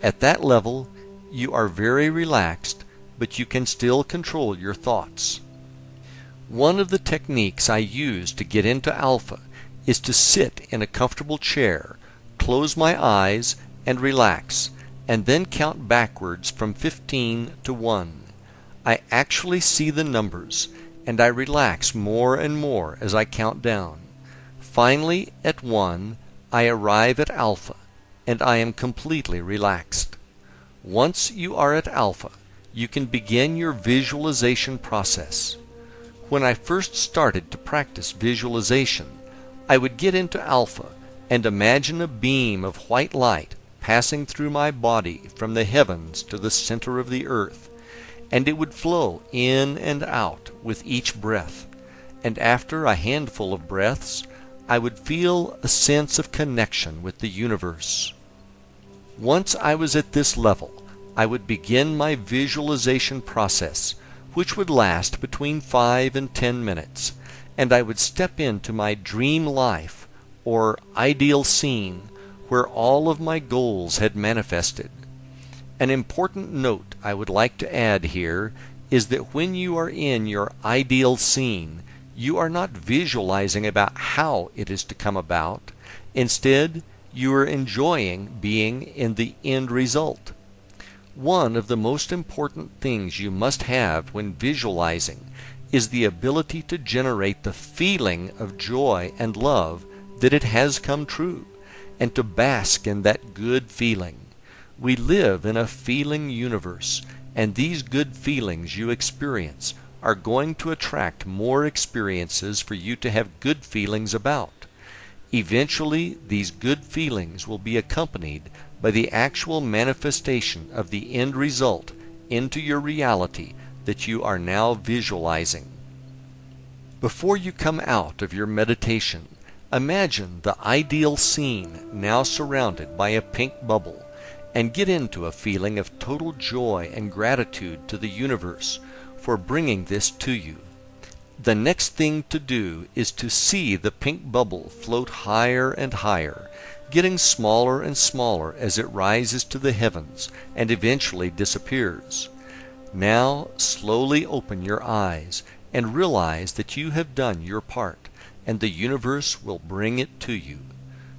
At that level, you are very relaxed, but you can still control your thoughts. One of the techniques I use to get into alpha is to sit in a comfortable chair, close my eyes, and relax, and then count backwards from 15 to 1. I actually see the numbers, and I relax more and more as I count down. Finally, at 1, I arrive at alpha, and I am completely relaxed. Once you are at alpha, you can begin your visualization process. When I first started to practice visualization, I would get into alpha and imagine a beam of white light passing through my body from the heavens to the center of the earth, and it would flow in and out with each breath, and after a handful of breaths, I would feel a sense of connection with the universe. Once I was at this level, I would begin my visualization process, which would last between 5 and 10 minutes, and I would step into my dream life, or ideal scene, where all of my goals had manifested. An important note I would like to add here is that when you are in your ideal scene, you are not visualizing about how it is to come about. Instead, you are enjoying being in the end result. One of the most important things you must have when visualizing is the ability to generate the feeling of joy and love that it has come true, and to bask in that good feeling. We live in a feeling universe, and these good feelings you experience are going to attract more experiences for you to have good feelings about. Eventually, these good feelings will be accompanied by the actual manifestation of the end result into your reality that you are now visualizing. Before you come out of your meditation, imagine the ideal scene now surrounded by a pink bubble, and get into a feeling of total joy and gratitude to the universe for bringing this to you. The next thing to do is to see the pink bubble float higher and higher, getting smaller and smaller as it rises to the heavens and eventually disappears. Now slowly open your eyes and realize that you have done your part, and the universe will bring it to you.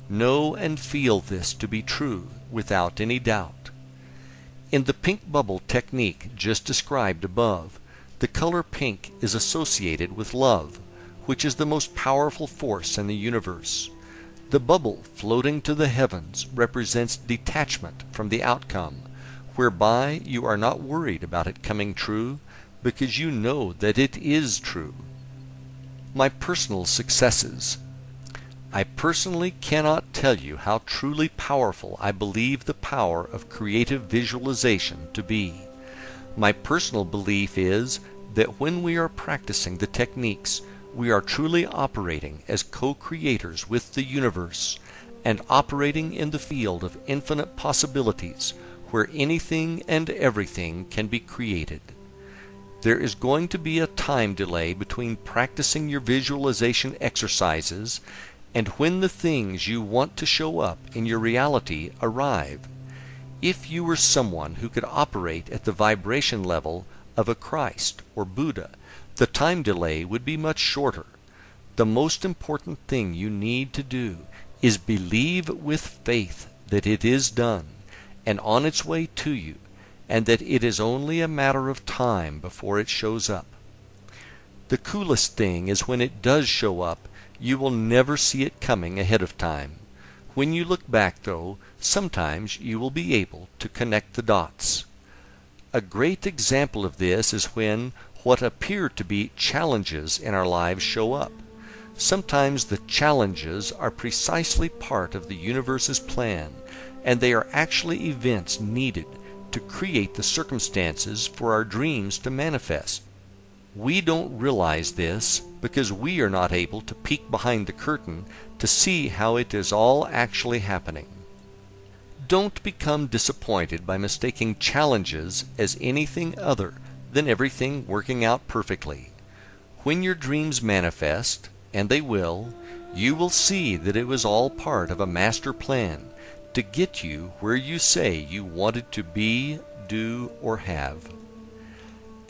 Know and feel this to be true without any doubt. In the pink bubble technique just described above, the color pink is associated with love, which is the most powerful force in the universe. The bubble floating to the heavens represents detachment from the outcome, whereby you are not worried about it coming true because you know that it is true. My personal successes. I personally cannot tell you how truly powerful I believe the power of creative visualization to be. My personal belief is that when we are practicing the techniques, we are truly operating as co-creators with the universe and operating in the field of infinite possibilities where anything and everything can be created. There is going to be a time delay between practicing your visualization exercises and when the things you want to show up in your reality arrive. If you were someone who could operate at the vibration level of a Christ or Buddha, the time delay would be much shorter. The most important thing you need to do is believe with faith that it is done and on its way to you, and that it is only a matter of time before it shows up. The coolest thing is when it does show up, you will never see it coming ahead of time. When you look back, though, sometimes you will be able to connect the dots. A great example of this is when what appear to be challenges in our lives show up. Sometimes the challenges are precisely part of the universe's plan, and they are actually events needed to create the circumstances for our dreams to manifest. We don't realize this because we are not able to peek behind the curtain to see how it is all actually happening. Don't become disappointed by mistaking challenges as anything other than everything working out perfectly. When your dreams manifest, and they will, you will see that it was all part of a master plan to get you where you say you wanted to be, do, or have.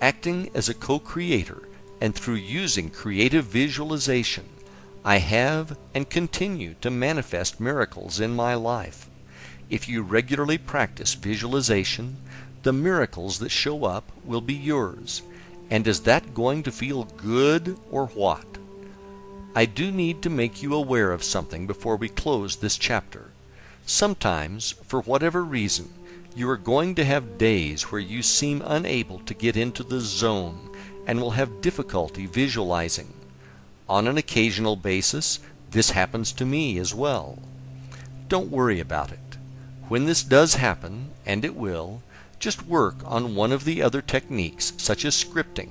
Acting as a co-creator and through using creative visualization, I have and continue to manifest miracles in my life. If you regularly practice visualization, the miracles that show up will be yours. And is that going to feel good or what? I do need to make you aware of something before we close this chapter. Sometimes, for whatever reason, you are going to have days where you seem unable to get into the zone and will have difficulty visualizing. On an occasional basis, this happens to me as well. Don't worry about it. When this does happen, and it will, just work on one of the other techniques, such as scripting,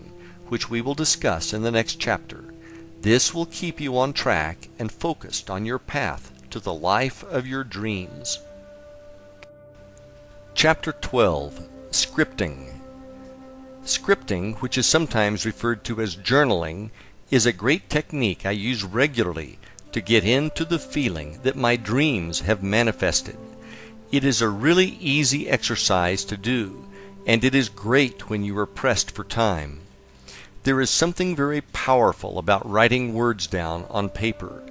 which we will discuss in the next chapter. This will keep you on track and focused on your path to the life of your dreams. Chapter 12. Scripting. Scripting, which is sometimes referred to as journaling, is a great technique I use regularly to get into the feeling that my dreams have manifested. It is a really easy exercise to do, and it is great when you are pressed for time. There is something very powerful about writing words down on paper.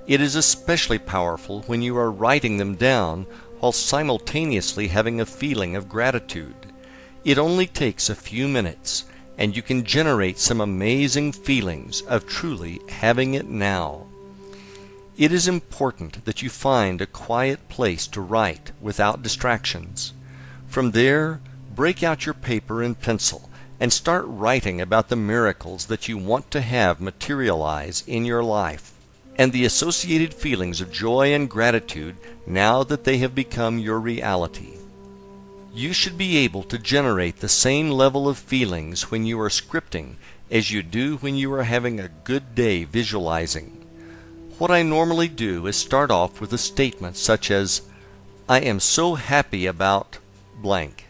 It is especially powerful when you are writing them down while simultaneously having a feeling of gratitude. It only takes a few minutes, and you can generate some amazing feelings of truly having it now. It is important that you find a quiet place to write without distractions. From there, break out your paper and pencil and start writing about the miracles that you want to have materialize in your life, and the associated feelings of joy and gratitude now that they have become your reality. You should be able to generate the same level of feelings when you are scripting as you do when you are having a good day visualizing. What I normally do is start off with a statement such as, "I am so happy about blank,"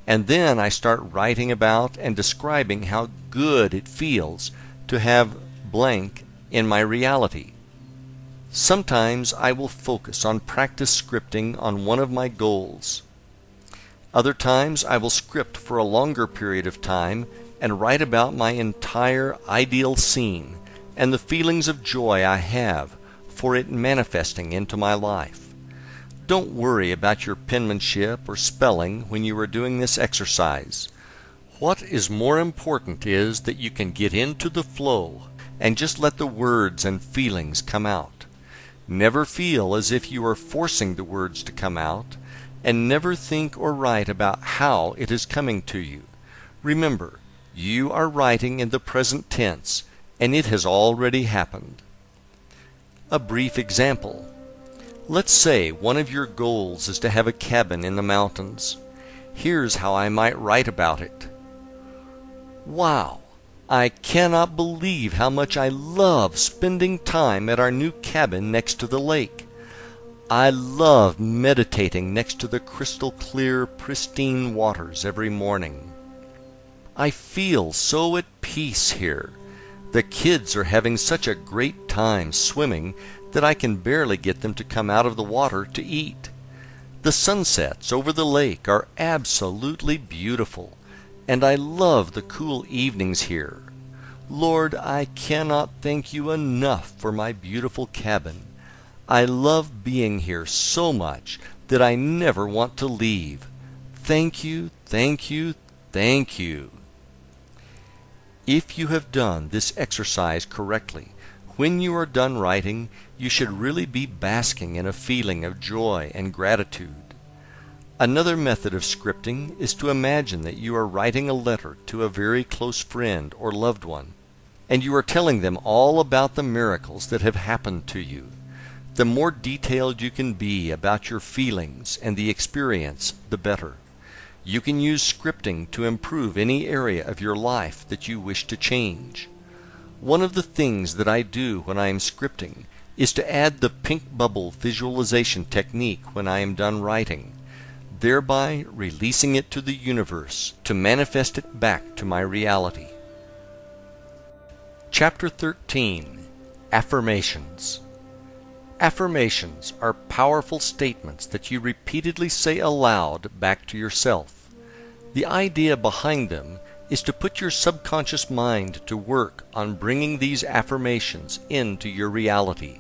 and then I start writing about and describing how good it feels to have blank in my reality. Sometimes I will focus on practice scripting on one of my goals. Other times I will script for a longer period of time and write about my entire ideal scene and the feelings of joy I have for it manifesting into my life. Don't worry about your penmanship or spelling when you are doing this exercise. What is more important is that you can get into the flow and just let the words and feelings come out. Never feel as if you are forcing the words to come out, and never think or write about how it is coming to you. Remember, you are writing in the present tense, and it has already happened. A brief example. Let's say one of your goals is to have a cabin in the mountains. Here's how I might write about it. Wow! I cannot believe how much I love spending time at our new cabin next to the lake. I love meditating next to the crystal clear, pristine waters every morning. I feel so at peace here. The kids are having such a great time swimming that I can barely get them to come out of the water to eat. The sunsets over the lake are absolutely beautiful, and I love the cool evenings here. Lord, I cannot thank you enough for my beautiful cabin. I love being here so much that I never want to leave. Thank you, thank you, thank you. If you have done this exercise correctly, when you are done writing, you should really be basking in a feeling of joy and gratitude. Another method of scripting is to imagine that you are writing a letter to a very close friend or loved one, and you are telling them all about the miracles that have happened to you. The more detailed you can be about your feelings and the experience, the better. You can use scripting to improve any area of your life that you wish to change. One of the things that I do when I am scripting is to add the pink bubble visualization technique when I am done writing, thereby releasing it to the universe to manifest it back to my reality. Chapter 13. Affirmations. Affirmations are powerful statements that you repeatedly say aloud back to yourself. The idea behind them is to put your subconscious mind to work on bringing these affirmations into your reality.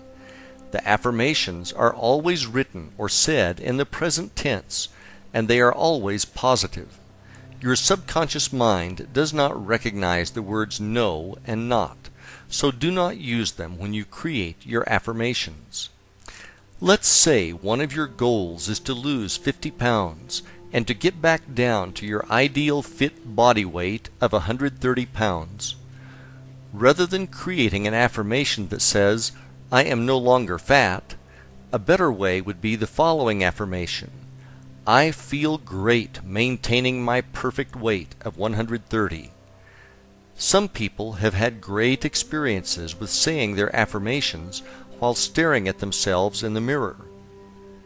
The affirmations are always written or said in the present tense, and they are always positive. Your subconscious mind does not recognize the words no and not, so do not use them when you create your affirmations. Let's say one of your goals is to lose 50 pounds and to get back down to your ideal fit body weight of 130 pounds. Rather than creating an affirmation that says, "I am no longer fat," a better way would be the following affirmation: "I feel great maintaining my perfect weight of 130. Some people have had great experiences with saying their affirmations while staring at themselves in the mirror.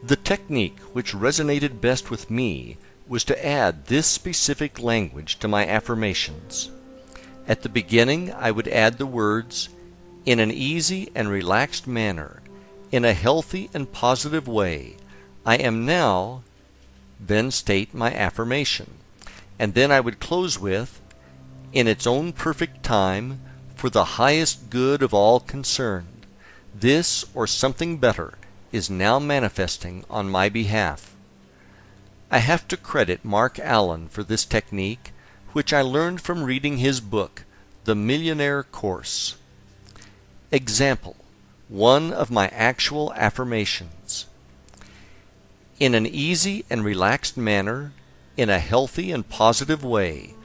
The technique which resonated best with me was to add this specific language to my affirmations. At the beginning, I would add the words, "In an easy and relaxed manner, in a healthy and positive way, I am now," then state my affirmation. And then I would close with, "In its own perfect time, for the highest good of all concerned, this or something better is now manifesting on my behalf." I have to credit Mark Allen for this technique, which I learned from reading his book, The Millionaire Course. Example: one of my actual affirmations. In an easy and relaxed manner, in a healthy and positive way,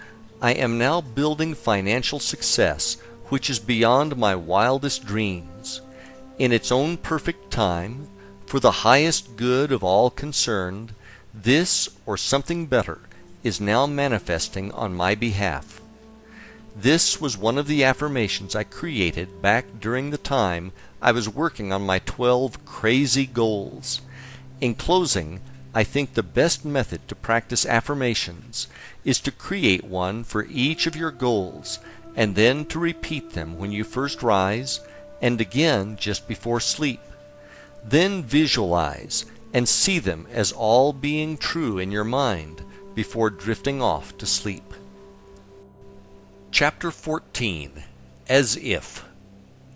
I am now building financial success which is beyond my wildest dreams. In its own perfect time, for the highest good of all concerned, this or something better is now manifesting on my behalf. This was one of the affirmations I created back during the time I was working on my 12 crazy goals. In closing, I think the best method to practice affirmations is to create one for each of your goals and then to repeat them when you first rise and again just before sleep. Then visualize and see them as all being true in your mind before drifting off to sleep. Chapter 14. As If.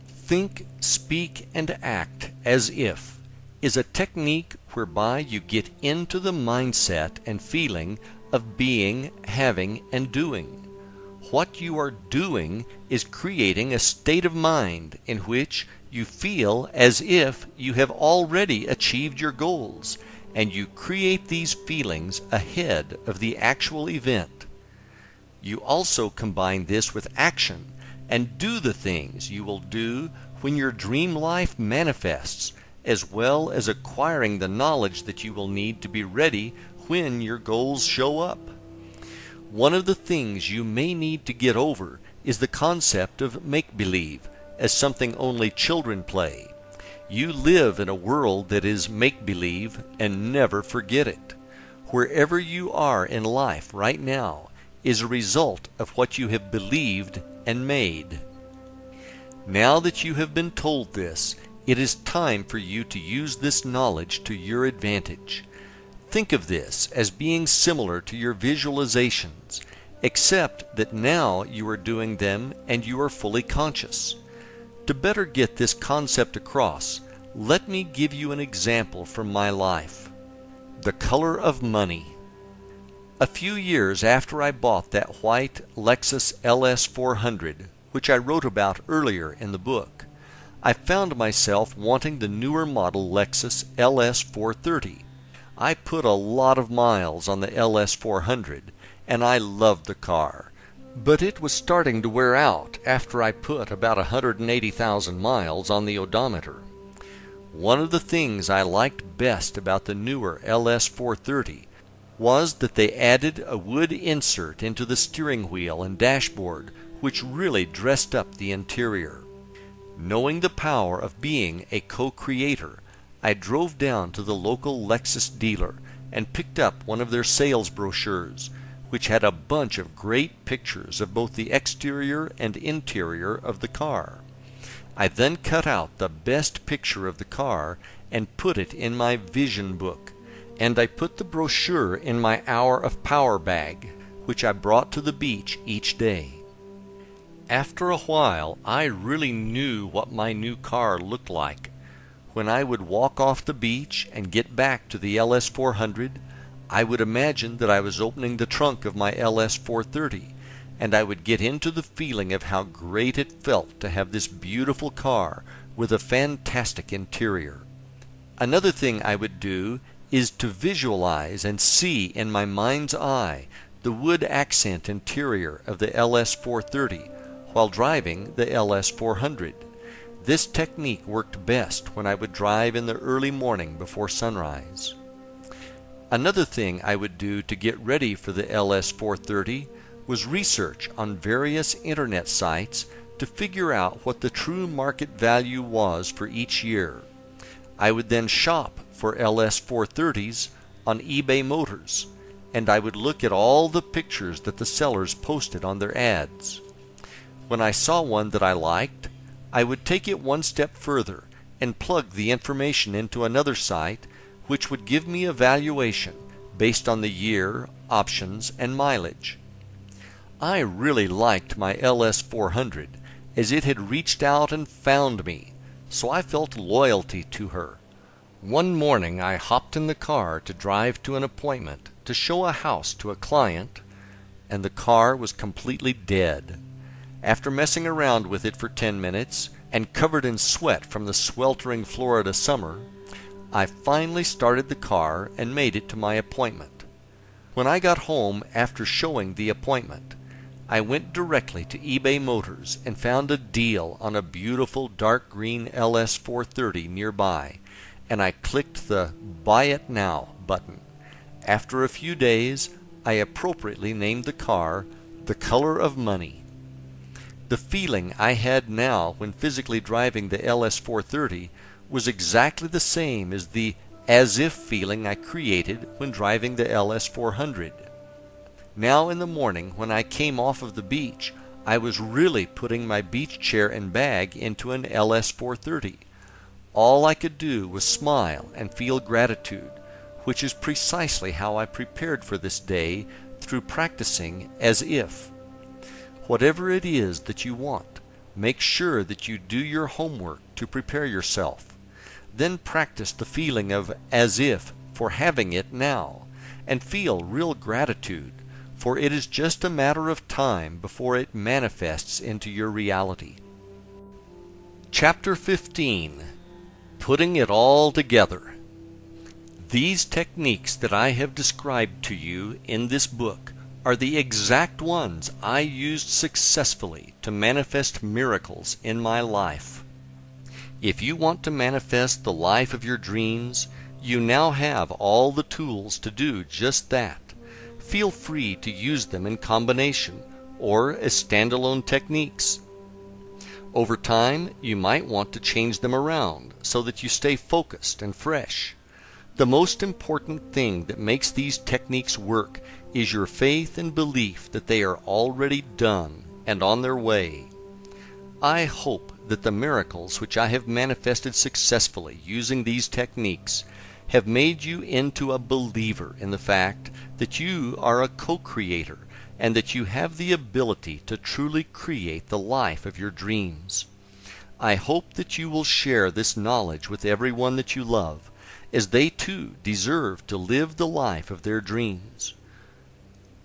Think, speak, and act as if is a technique whereby you get into the mindset and feeling of being, having, and doing. What you are doing is creating a state of mind in which you feel as if you have already achieved your goals, and you create these feelings ahead of the actual event. You also combine this with action and do the things you will do when your dream life manifests, as well as acquiring the knowledge that you will need to be ready when your goals show up. One of the things you may need to get over is the concept of make-believe as something only children play. You live in a world that is make-believe, and never forget it. Wherever you are in life right now is a result of what you have believed and made. Now that you have been told this, it is time for you to use this knowledge to your advantage. Think of this as being similar to your visualizations, except that now you are doing them and you are fully conscious. To better get this concept across, let me give you an example from my life. The color of money. A few years after I bought that white Lexus LS 400, which I wrote about earlier in the book, I found myself wanting the newer model Lexus LS 430. I put a lot of miles on the LS 400, and I loved the car, but it was starting to wear out after I put about 180,000 miles on the odometer. One of the things I liked best about the newer LS 430 was that they added a wood insert into the steering wheel and dashboard, which really dressed up the interior. Knowing the power of being a co-creator, I drove down to the local Lexus dealer and picked up one of their sales brochures, which had a bunch of great pictures of both the exterior and interior of the car. I then cut out the best picture of the car and put it in my vision book, and I put the brochure in my hour of power bag, which I brought to the beach each day. After a while, I really knew what my new car looked like. When I would walk off the beach and get back to the LS 400, I would imagine that I was opening the trunk of my LS 430, and I would get into the feeling of how great it felt to have this beautiful car with a fantastic interior. Another thing I would do is to visualize and see in my mind's eye the wood accent interior of the LS 430 while driving the LS 400. This technique worked best when I would drive in the early morning before sunrise. Another thing I would do to get ready for the LS 430 was research on various internet sites to figure out what the true market value was for each year. I would then shop for LS 430s on eBay Motors, and I would look at all the pictures that the sellers posted on their ads. When I saw one that I liked, I would take it one step further and plug the information into another site, which would give me a valuation based on the year, options, and mileage. I really liked my LS 400 as it had reached out and found me, so I felt loyalty to her. One morning I hopped in the car to drive to an appointment to show a house to a client, and the car was completely dead. After messing around with it for 10 minutes and covered in sweat from the sweltering Florida summer, I finally started the car and made it to my appointment. When I got home after showing the appointment, I went directly to eBay Motors and found a deal on a beautiful dark green LS 430 nearby, and I clicked the Buy It Now button. After a few days, I appropriately named the car The Color of Money. The feeling I had now when physically driving the LS 430 was exactly the same as the as-if feeling I created when driving the LS 400. Now in the morning when I came off of the beach, I was really putting my beach chair and bag into an LS 430. All I could do was smile and feel gratitude, which is precisely how I prepared for this day through practicing as if. Whatever it is that you want, make sure that you do your homework to prepare yourself. Then practice the feeling of as if for having it now, and feel real gratitude, for it is just a matter of time before it manifests into your reality. Chapter 15. Putting it all together. These techniques that I have described to you in this book are the exact ones I used successfully to manifest miracles in my life. If you want to manifest the life of your dreams, you now have all the tools to do just that. Feel free to use them in combination or as standalone techniques. Over time, you might want to change them around so that you stay focused and fresh. The most important thing that makes these techniques work is your faith and belief that they are already done and on their way. I hope that the miracles which I have manifested successfully using these techniques have made you into a believer in the fact that you are a co-creator and that you have the ability to truly create the life of your dreams. I hope that you will share this knowledge with everyone that you love, as they too deserve to live the life of their dreams.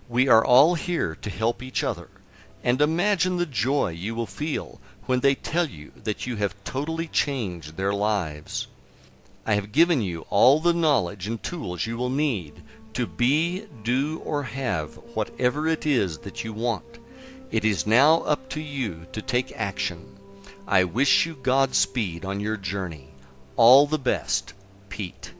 We are all here to help each other, and imagine the joy you will feel when they tell you that you have totally changed their lives. I have given you all the knowledge and tools you will need to be, do, or have whatever it is that you want. It is now up to you to take action. I wish you Godspeed on your journey. All the best, Pete.